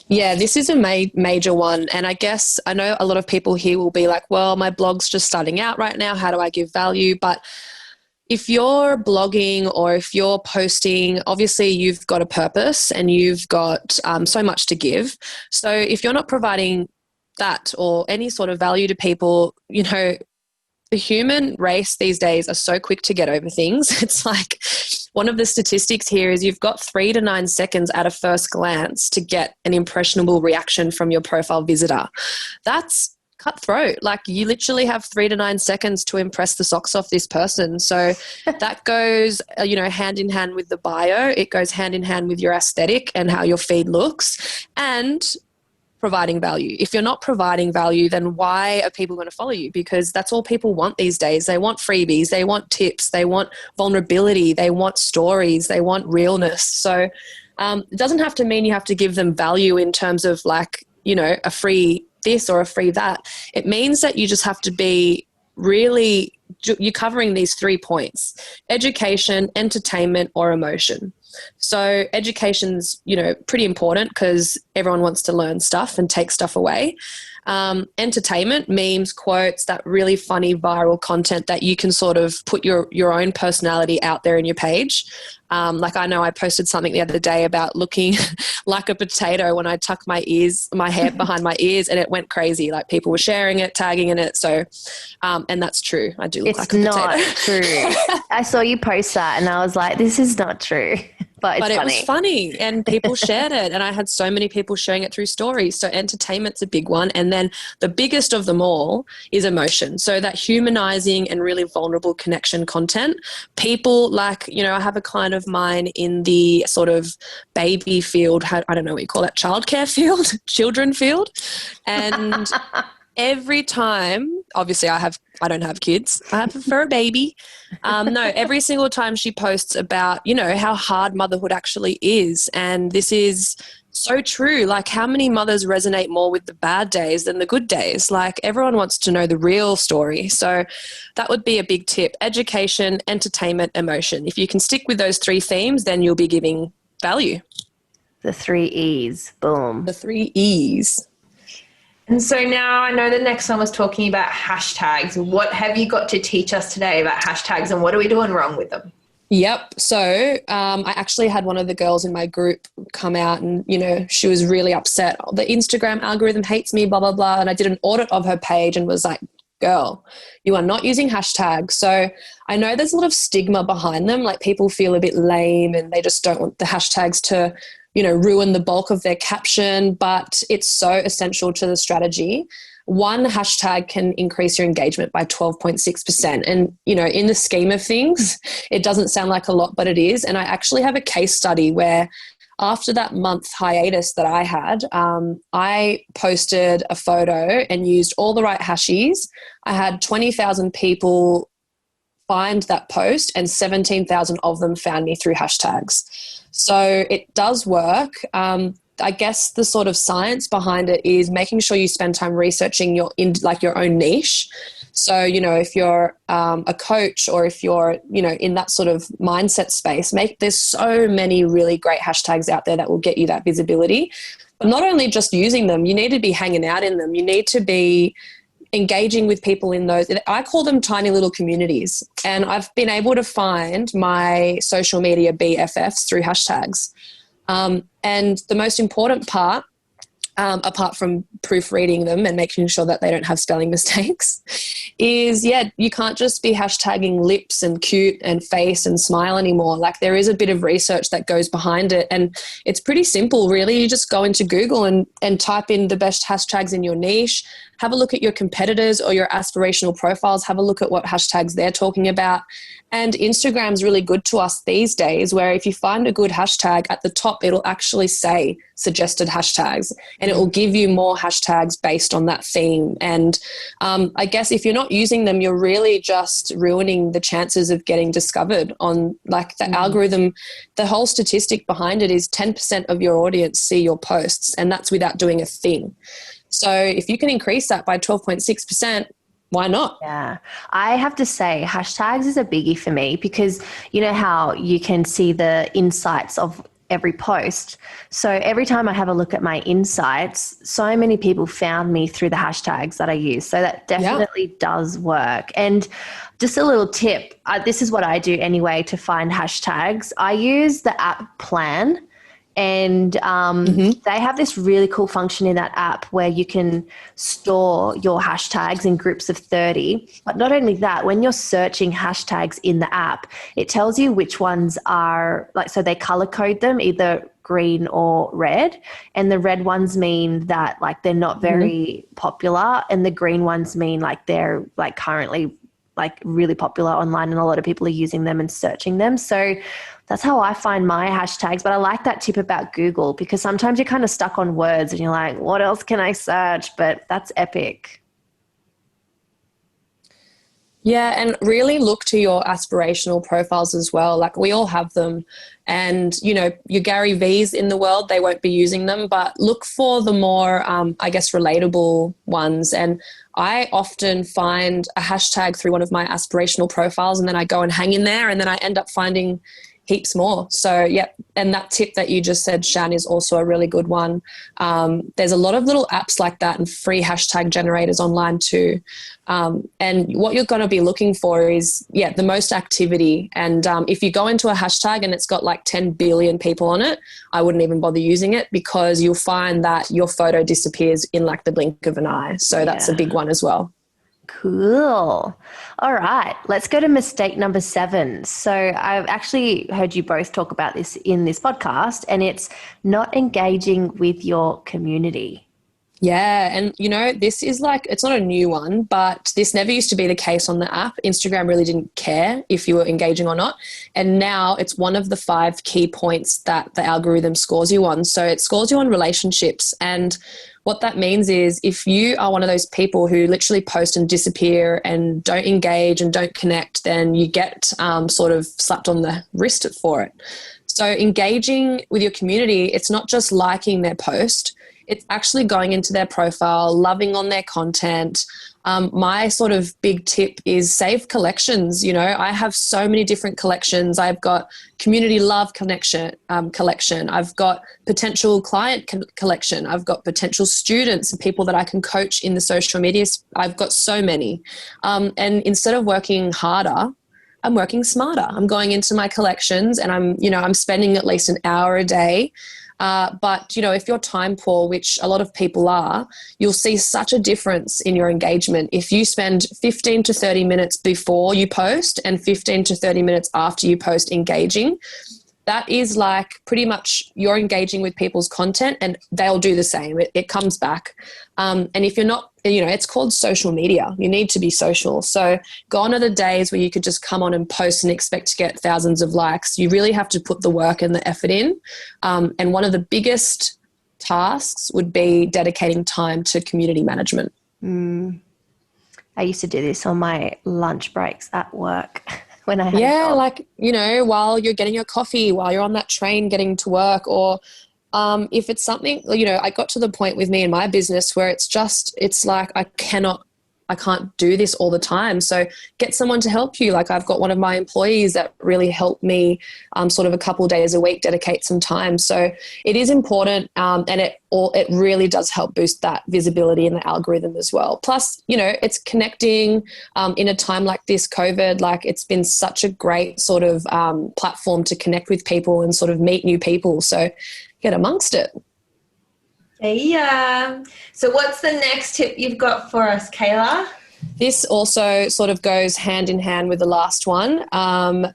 Yeah, this is a major one. And I guess I know a lot of people here will be like, well, my blog's just starting out right now. How do I give value? But if you're blogging or if you're posting, obviously you've got a purpose and you've got so much to give. So if you're not providing that or any sort of value to people, you know, the human race these days are so quick to get over things. It's like one of the statistics here is you've got 3 to 9 seconds at a first glance to get an impressionable reaction from your profile visitor. That's cutthroat. Like you literally have 3 to 9 seconds to impress the socks off this person. So that goes, you know, hand in hand with the bio. It goes hand in hand with your aesthetic and how your feed looks and providing value. If you're not providing value, then why are people going to follow you? Because that's all people want these days. They want freebies. They want tips. They want vulnerability. They want stories. They want realness. So it doesn't have to mean you have to give them value in terms of like, you know, a free this or a free that. It means that you just have to be really, you're covering these 3 points: education, entertainment, or emotion. So education's, you know, pretty important because everyone wants to learn stuff and take stuff away. Entertainment, memes, quotes, that really funny viral content that you can sort of put your own personality out there in your page. Like I know I posted something the other day about looking like a potato when I tuck my hair behind my ears, and it went crazy. Like people were sharing it, tagging in it. So, and that's true. I do look like a potato. It's not true. I saw you post that and I was like, this is not true. But it funny. was funny and people shared it, and I had so many people sharing it through stories. So entertainment's a big one. And then the biggest of them all is emotion. So that humanizing and really vulnerable connection content. People like, you know, I have a client of mine in the sort of baby field, I don't know what you call that, childcare field, children field. And every time, obviously I don't have kids, I have for a baby. No, every single time she posts about, you know, how hard motherhood actually is. And this is so true. Like how many mothers resonate more with the bad days than the good days? Like everyone wants to know the real story. So that would be a big tip: education, entertainment, emotion. If you can stick with those 3 themes, then you'll be giving value. The 3 E's. Boom. The 3 E's. And so now I know the next one was talking about hashtags. What have you got to teach us today about hashtags and what are we doing wrong with them? Yep. So I actually had one of the girls in my group come out and, you know, she was really upset. The Instagram algorithm hates me, blah, blah, blah. And I did an audit of her page and was like, girl, you are not using hashtags. So I know there's a lot of stigma behind them. Like people feel a bit lame and they just don't want the hashtags to, you know, ruin the bulk of their caption, but it's so essential to the strategy. One hashtag can increase your engagement by 12.6%. And, you know, in the scheme of things, it doesn't sound like a lot, but it is. And I actually have a case study where after that month hiatus that I had, I posted a photo and used all the right hashes. I had 20,000 people find that post and 17,000 of them found me through hashtags. So it does work. I guess the sort of science behind it is making sure you spend time researching your own niche. So, if you're a coach or if you're, in that sort of mindset space, there's so many really great hashtags out there that will get you that visibility. But not only just using them, you need to be hanging out in them. You need to be engaging with people in those. I call them tiny little communities. And I've been able to find my social media BFFs through hashtags. And the most important part, apart from proofreading them and making sure that they don't have spelling mistakes, is, you can't just be hashtagging lips and cute and face and smile anymore. Like, there is a bit of research that goes behind it. And it's pretty simple, really. You just go into Google and type in the best hashtags in your niche, have a look at your competitors or your aspirational profiles, have a look at what hashtags they're talking about. And Instagram's really good to us these days, where if you find a good hashtag at the top, it'll actually say suggested hashtags and it will give you more hashtags based on that theme. And I guess if you're not using them, you're really just ruining the chances of getting discovered on, like, the algorithm. The whole statistic behind it is 10% of your audience see your posts, and that's without doing a thing. So if you can increase that by 12.6%, why not? Yeah. I have to say hashtags is a biggie for me, because you know how you can see the insights of every post. So every time I have a look at my insights, so many people found me through the hashtags that I use. So that definitely does work. And just a little tip, this is what I do anyway to find hashtags. I use the app Plan. And they have this really cool function in that app where you can store your hashtags in groups of 30. But not only that, when you're searching hashtags in the app, it tells you which ones are, like, so they color code them either green or red. And the red ones mean that, like, they're not very popular. And the green ones mean like they're, like, currently, like, really popular online and a lot of people are using them and searching them. So that's how I find my hashtags. But I like that tip about Google, because sometimes you're kind of stuck on words and you're like, what else can I search? But that's epic. Yeah, and really look to your aspirational profiles as well. Like, we all have them. And, your Gary V's in the world, they won't be using them, but look for the more, relatable ones. And I often find a hashtag through one of my aspirational profiles, and then I go and hang in there, and then I end up finding heaps more. So, and that tip that you just said, Shan, is also a really good one. There's a lot of little apps like that and free hashtag generators online too. And what you're going to be looking for is, the most activity. And if you go into a hashtag and it's got like 10 billion people on it, I wouldn't even bother using it, because you'll find that your photo disappears in like the blink of an eye. So that's a big one as well. Cool. All right, let's go to mistake number 7. So I've actually heard you both talk about this in this podcast, and it's not engaging with your community. Yeah. And, this is like, it's not a new one, but this never used to be the case on the app. Instagram really didn't care if you were engaging or not. And now it's one of the 5 key points that the algorithm scores you on. So it scores you on relationships. And what that means is, if you are one of those people who literally post and disappear and don't engage and don't connect, then you get sort of slapped on the wrist for it. So engaging with your community, it's not just liking their post. It's actually going into their profile, loving on their content. My sort of big tip is save collections. I have so many different collections. I've got community love collection. I've got potential client collection. I've got potential students and people that I can coach in the social media. I've got so many. And instead of working harder, I'm working smarter. I'm going into my collections and I'm spending at least an hour a day. But if you're time poor, which a lot of people are, you'll see such a difference in your engagement. If you spend 15 to 30 minutes before you post and 15 to 30 minutes after you post engaging, that is like pretty much you're engaging with people's content and they'll do the same. It comes back. And if you're not, it's called social media. You need to be social. So gone are the days where you could just come on and post and expect to get thousands of likes. You really have to put the work and the effort in. And one of the biggest tasks would be dedicating time to community management. I used to do this on my lunch breaks at work when I had a job. Like, while you're getting your coffee, while you're on that train getting to work, or if it's something, I got to the point with me in my business where it's like I can't do this all the time. So get someone to help you. Like I've got one of my employees that really helped me sort of a couple of days a week dedicate some time. So it is important, and it really does help boost that visibility in the algorithm as well. Plus, it's connecting in a time like this, COVID, like it's been such a great sort of platform to connect with people and sort of meet new people. So get amongst it. Yeah. So what's the next tip you've got for us, Kaila? This also sort of goes hand in hand with the last one.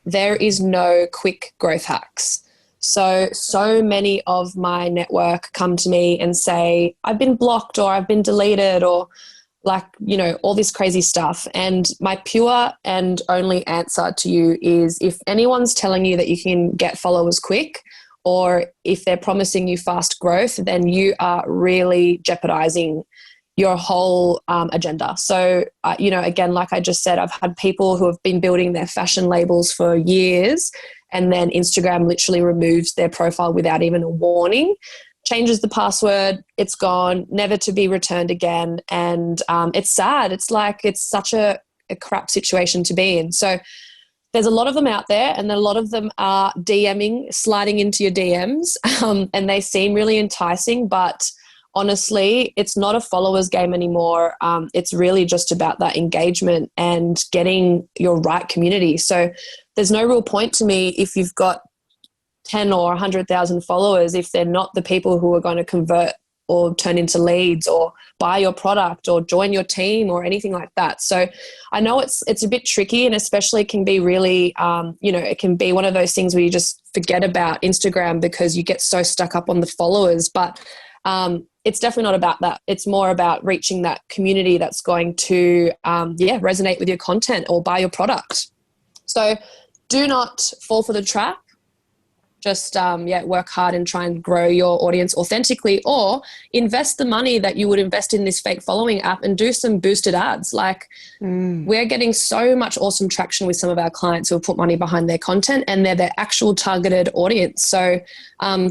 There is no quick growth hacks. So many of my network come to me and say, I've been blocked or I've been deleted or like, all this crazy stuff. And my pure and only answer to you is if anyone's telling you that you can get followers quick, or if they're promising you fast growth, then you are really jeopardizing your whole agenda. So, again, like I just said, I've had people who have been building their fashion labels for years, and then Instagram literally removes their profile without even a warning, changes the password, it's gone, never to be returned again. And it's sad. It's like it's such a crap situation to be in. So there's a lot of them out there, and a lot of them are sliding into your DMs, and they seem really enticing, but honestly, it's not a followers game anymore. It's really just about that engagement and getting your right community. So there's no real point to me if you've got 10 or 100,000 followers if they're not the people who are going to convert or turn into leads or buy your product or join your team or anything like that. So I know it's a bit tricky, and especially it can be really, it can be one of those things where you just forget about Instagram because you get so stuck up on the followers. But it's definitely not about that. It's more about reaching that community that's going to, resonate with your content or buy your product. So do not fall for the trap. Just, work hard and try and grow your audience authentically, or invest the money that you would invest in this fake following app and do some boosted ads. Like we're getting so much awesome traction with some of our clients who have put money behind their content and they're their actual targeted audience. So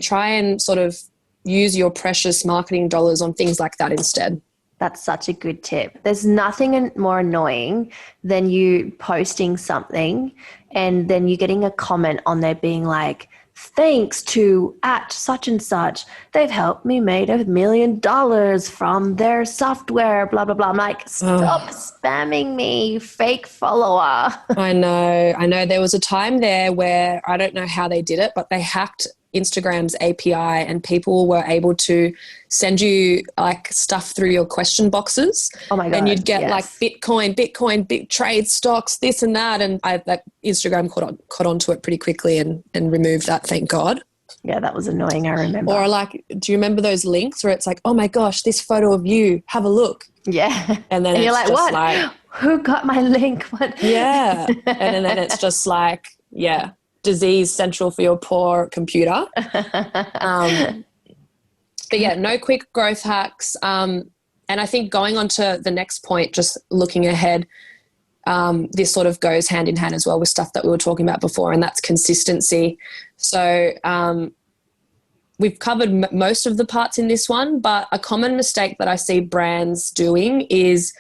try and sort of use your precious marketing dollars on things like that instead. That's such a good tip. There's nothing more annoying than you posting something and then you getting a comment on there being like, thanks to @such and such, they've helped me make $1 million from their software, blah, blah, blah. I'm like, stop spamming me, fake follower. I know. There was a time there where I don't know how they did it, but they hacked Instagram's API and people were able to send you like stuff through your question boxes. Oh my God. And you'd get like Bitcoin, big trade stocks, this and that. And Instagram caught onto it pretty quickly and removed that, thank God. Yeah, that was annoying, I remember. Or like, do you remember those links where it's like, oh my gosh, this photo of you, have a look. Yeah. And then you're like, what? Who got my link? What? Yeah. And then it's just like, disease central for your poor computer. But no quick growth hacks. And I think going on to the next point, just looking ahead, this sort of goes hand in hand as well with stuff that we were talking about before, and that's consistency. So we've covered most of the parts in this one, but a common mistake that I see brands doing is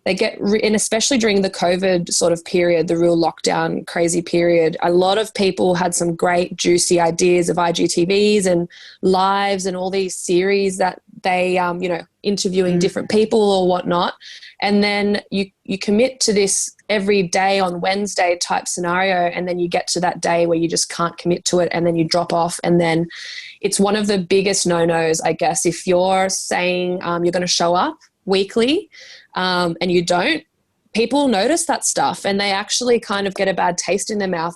they get, and especially during the COVID sort of period, the real lockdown crazy period, a lot of people had some great juicy ideas of IGTVs and lives and all these series that they, interviewing different people or whatnot. And then you commit to this every day on Wednesday type scenario, and then you get to that day where you just can't commit to it and then you drop off. And then it's one of the biggest no-nos, I guess, if you're saying you're going to show up weekly and you don't, people notice that stuff and they actually kind of get a bad taste in their mouth,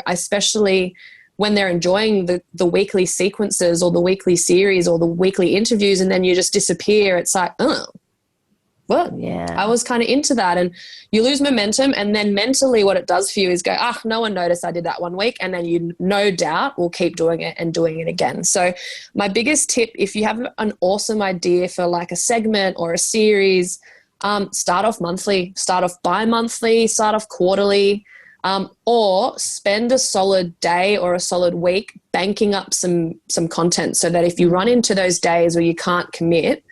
especially when they're enjoying the weekly sequences or the weekly series or the weekly interviews, and then you just disappear. It's like, oh, well, Yeah. I was kind of into that, and you lose momentum. And then mentally what it does for you is go, no one noticed I did that one week. And then you no doubt will keep doing it and doing it again. So my biggest tip, if you have an awesome idea for like a segment or a series, start off monthly, start off bi-monthly, start off quarterly, or spend a solid day or a solid week banking up some content, so that if you run into those days where you can't commit,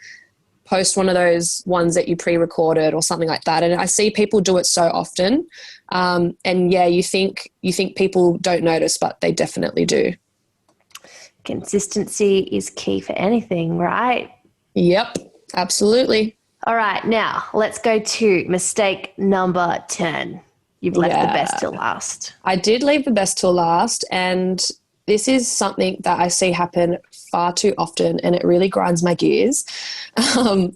post one of those ones that you pre-recorded or something like that. And I see people do it so often. And yeah, you think people don't notice, but they definitely do. Consistency is key for anything, right? Yep, absolutely. All right, now let's go to mistake number 10. You've left the best till last. I did leave the best till last, and this is something that I see happen far too often, and it really grinds my gears. The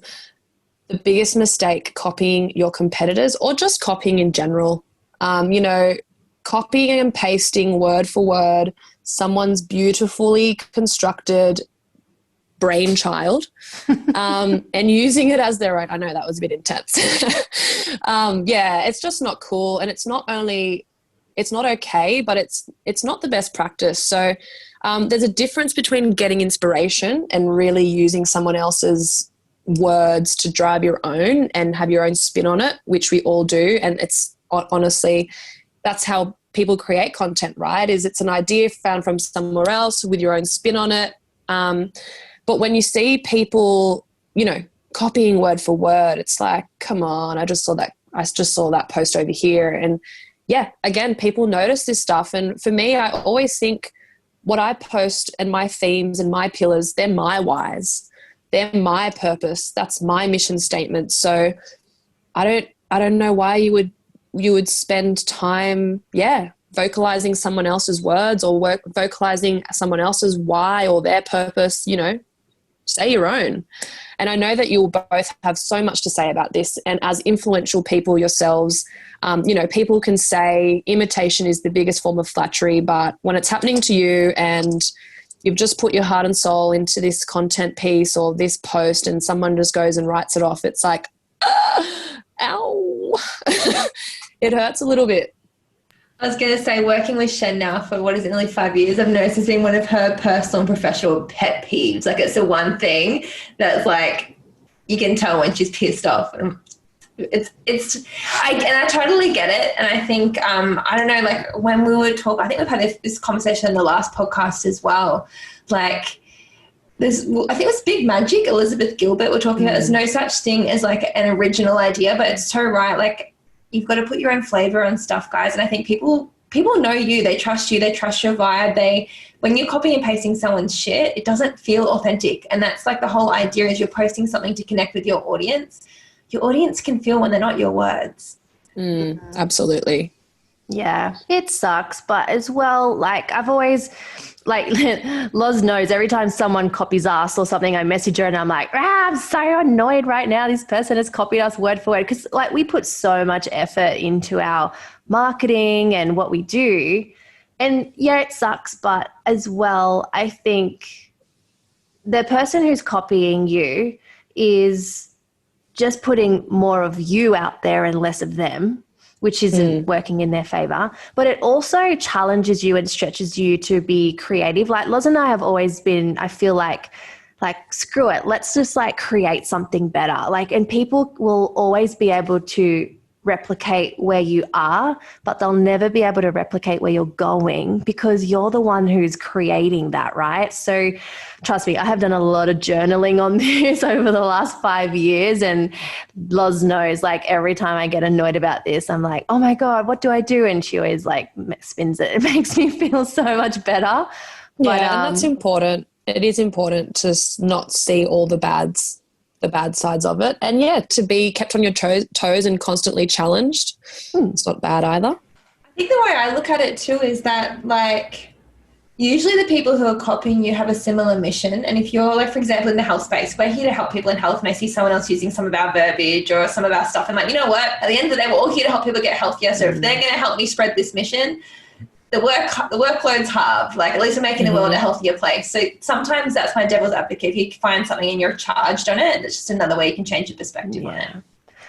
biggest mistake, copying your competitors, or just copying in general. Copying and pasting word for word someone's beautifully constructed brainchild, and using it as their own. I know that was a bit intense. It's just not cool, and it's not okay, but it's not the best practice. So there's a difference between getting inspiration and really using someone else's words to drive your own and have your own spin on it, which we all do. And it's honestly, that's how people create content, right? It's an idea found from somewhere else with your own spin on it. But when you see people, copying word for word, it's like, come on, I just saw that post over here. And yeah, again, people notice this stuff. And for me, I always think what I post and my themes and my pillars, they're my whys. They're my purpose. That's my mission statement. So I don't know why you would spend time, vocalizing someone else's words or vocalizing someone else's why or their purpose. Say your own. And I know that you'll both have so much to say about this. And as influential people yourselves, people can say imitation is the biggest form of flattery, but when it's happening to you and you've just put your heart and soul into this content piece or this post and someone just goes and writes it off, it's like, ow. It hurts a little bit. I was going to say, working with Shen now for nearly 5 years, I've noticed it's been one of her personal and professional pet peeves. Like, it's the one thing that's like, you can tell when she's pissed off. And I totally get it. And I think, I don't know, like when we were talking, I think we've had this conversation in the last podcast as well. Like, I think it was Big Magic, Elizabeth Gilbert, we're talking about there's no such thing as like an original idea, but it's so right. Like, you've got to put your own flavor on stuff, guys. And I think people know you, they trust you, they trust your vibe. When you're copying and pasting someone's shit, it doesn't feel authentic. And that's like the whole idea is you're posting something to connect with your audience. Your audience can feel when they're not your words. Absolutely. Yeah, it sucks. But as well, like I've always, like Loz knows every time someone copies us or something, I message her and I'm like, I'm so annoyed right now. This person has copied us word for word. Because like we put so much effort into our marketing and what we do. And yeah, it sucks. But as well, I think the person who's copying you is just putting more of you out there and less of them, which isn't working in their favor. But it also challenges you and stretches you to be creative. Like Loz and I have always been, I feel like screw it, let's just like create something better. Like, and people will always be able to replicate where you are, but they'll never be able to replicate where you're going because you're the one who's creating that, right? So trust me, I have done a lot of journaling on this over the last 5 years, and Loz knows, like every time I get annoyed about this, I'm like, oh my God, what do I do? And she always like spins it. It makes me feel so much better. Yeah, and that's important. It is important to not see all the bad sides of it. And yeah, to be kept on your toes and constantly challenged. It's not bad either. I think the way I look at it too is that like usually the people who are copying you have a similar mission. And if you're like, for example, in the health space, we're here to help people in health, and I see someone else using some of our verbiage or some of our stuff, I'm like, you know what? At the end of the day, we're all here to help people get healthier. So if they're going to help me spread this mission, the workload's halved. Like, at least we're making the world a healthier place. So sometimes that's my devil's advocate. If you find something and you're charged on it, it's just another way you can change your perspective on it.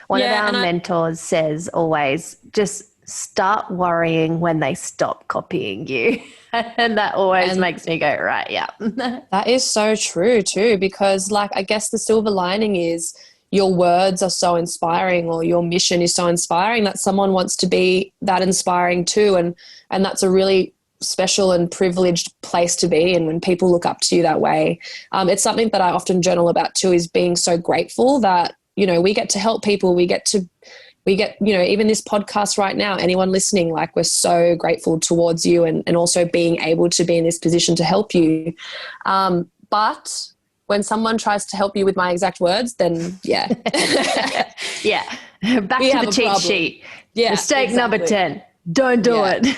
One of our mentors says always, just start worrying when they stop copying you. And that always makes me go, right, yeah. That is so true too, because like, I guess the silver lining is your words are so inspiring, or your mission is so inspiring that someone wants to be that inspiring too. And that's a really special and privileged place to be in when people look up to you that way. It's something that I often journal about too, is being so grateful that, you know, we get to help people. We get, you know, even this podcast right now, anyone listening, like, we're so grateful towards you and also being able to be in this position to help you. But when someone tries to help you with my exact words, then yeah. Yeah. Back to the cheat sheet. Yeah. Mistake number 10. Don't do it.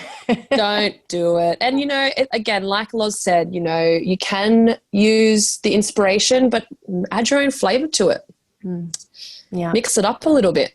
Don't do it. And, you know, again, like Loz said, you know, you can use the inspiration, but add your own flavor to it. Yeah. Mix it up a little bit.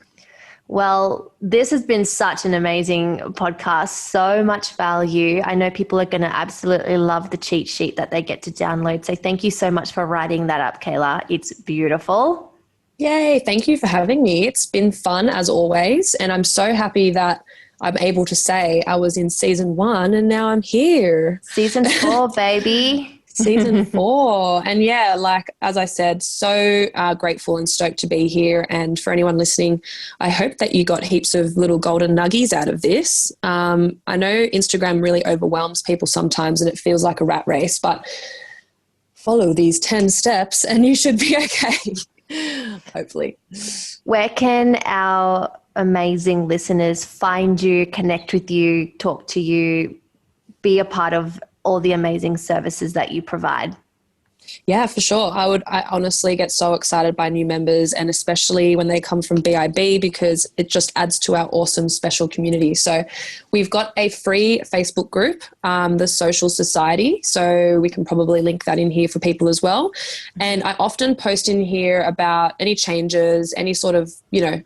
Well, this has been such an amazing podcast, so much value. I know people are going to absolutely love the cheat sheet that they get to download. So thank you so much for writing that up, Kaila. It's beautiful. Yay. Thank you for having me. It's been fun as always. And I'm so happy that I'm able to say I was in season 1 and now I'm here. Season 4, baby. Season 4. And yeah, like, as I said, so grateful and stoked to be here. And for anyone listening, I hope that you got heaps of little golden nuggies out of this. I know Instagram really overwhelms people sometimes and it feels like a rat race, but follow these 10 steps and you should be okay. Hopefully. Where can our amazing listeners find you, connect with you, talk to you, be a part of all the amazing services that you provide? Yeah, for sure. I honestly get so excited by new members, and especially when they come from BIB, because it just adds to our awesome special community. So we've got a free Facebook group, the Social Society. So we can probably link that in here for people as well. And I often post in here about any changes, any sort of, you know,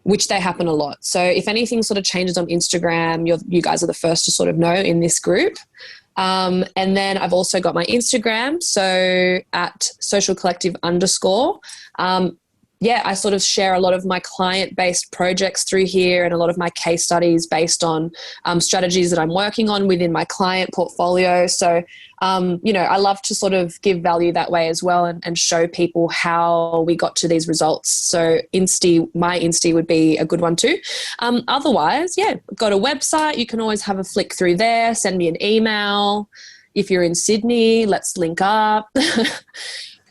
which they happen a lot. So if anything sort of changes on Instagram, you guys are the first to sort of know in this group. And then I've also got my Instagram, so at socialcollective_. I sort of share a lot of my client-based projects through here and a lot of my case studies based on strategies that I'm working on within my client portfolio. So, you know, I love to sort of give value that way as well and show people how we got to these results. So my Insta would be a good one too. Otherwise, yeah, I've got a website. You can always have a flick through there. Send me an email. If you're in Sydney, let's link up.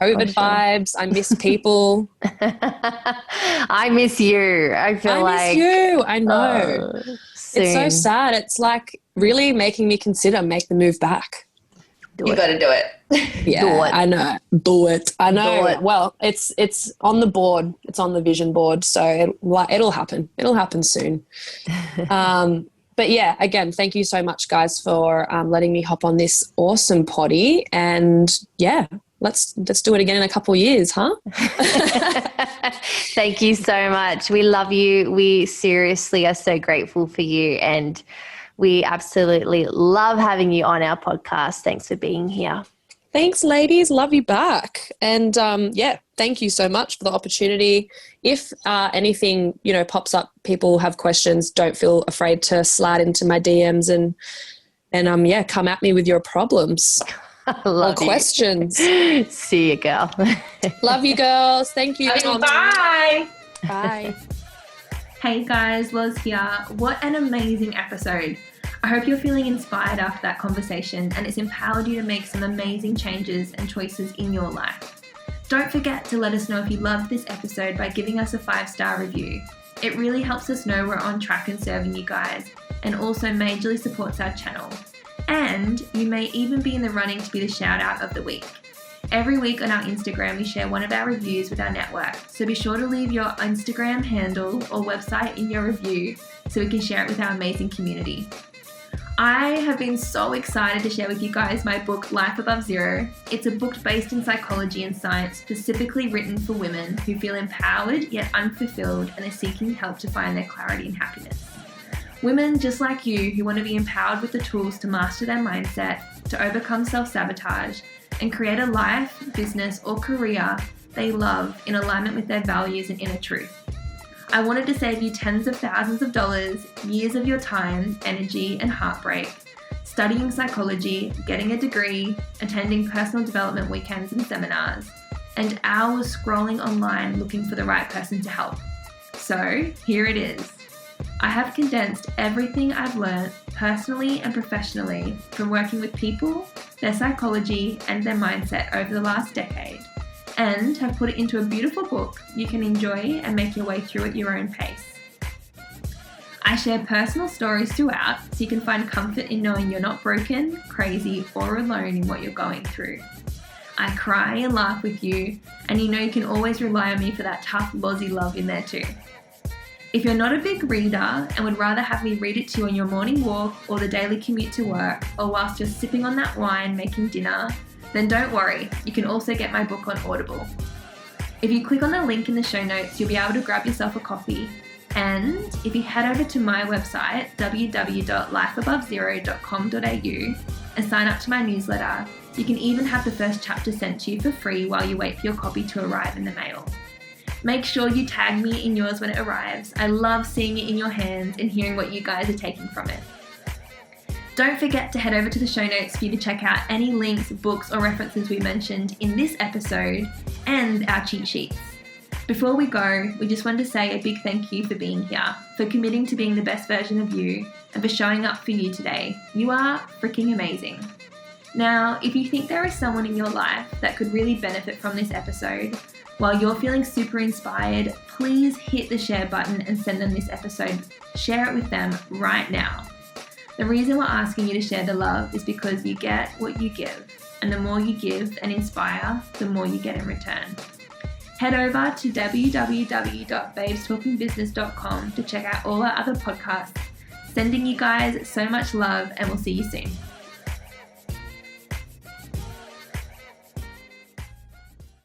COVID vibes. I miss people. I miss you. I miss you. I know. It's so sad. It's like really making me consider make the move back. You got to do it. Yeah, do it. I know. Do it. I know. Do it. Well, it's on the board. It's on the vision board. So it'll happen. It'll happen soon. But yeah, again, thank you so much, guys, for letting me hop on this awesome potty. And yeah, let's do it again in a couple of years, huh? Thank you so much. We love you. We seriously are so grateful for you, and we absolutely love having you on our podcast. Thanks for being here. Thanks, ladies. Love you back. And thank you so much for the opportunity. If anything, you know, pops up, people have questions, don't feel afraid to slide into my DMs and come at me with your problems. Love or questions. See you, girl. Love you, girls. Thank you. Bye. Bye. Hey guys, Loz here. What an amazing episode. I hope you're feeling inspired after that conversation and it's empowered you to make some amazing changes and choices in your life. Don't forget to let us know if you loved this episode by giving us a 5-star review. It really helps us know we're on track and serving you guys, and also majorly supports our channel. And you may even be in the running to be the shout out of the week. Every week on our Instagram, we share one of our reviews with our network. So be sure to leave your Instagram handle or website in your review so we can share it with our amazing community. I have been so excited to share with you guys my book, Life Above Zero. It's a book based in psychology and science, specifically written for women who feel empowered yet unfulfilled and are seeking help to find their clarity and happiness. Women just like you who want to be empowered with the tools to master their mindset, to overcome self-sabotage, and create a life, business, or career they love in alignment with their values and inner truth. I wanted to save you tens of thousands of dollars, years of your time, energy, and heartbreak, studying psychology, getting a degree, attending personal development weekends and seminars, and hours scrolling online looking for the right person to help. So here it is. I have condensed everything I've learned personally and professionally from working with people, their psychology, and their mindset over the last decade, and have put it into a beautiful book you can enjoy and make your way through at your own pace. I share personal stories throughout so you can find comfort in knowing you're not broken, crazy, or alone in what you're going through. I cry and laugh with you, and you know you can always rely on me for that tough Aussie love in there too. If you're not a big reader and would rather have me read it to you on your morning walk or the daily commute to work, or whilst you're sipping on that wine making dinner, then don't worry, you can also get my book on Audible. If you click on the link in the show notes, you'll be able to grab yourself a copy. And if you head over to my website, www.lifeabove0.com.au, and sign up to my newsletter, you can even have the first chapter sent to you for free while you wait for your copy to arrive in the mail. Make sure you tag me in yours when it arrives. I love seeing it in your hands and hearing what you guys are taking from it. Don't forget to head over to the show notes for you to check out any links, books, or references we mentioned in this episode and our cheat sheets. Before we go, we just wanted to say a big thank you for being here, for committing to being the best version of you, and for showing up for you today. You are freaking amazing. Now, if you think there is someone in your life that could really benefit from this episode, while you're feeling super inspired, please hit the share button and send them this episode. Share it with them right now. The reason we're asking you to share the love is because you get what you give, and the more you give and inspire, the more you get in return. Head over to www.babestalkingbusiness.com to check out all our other podcasts. Sending you guys so much love, and we'll see you soon.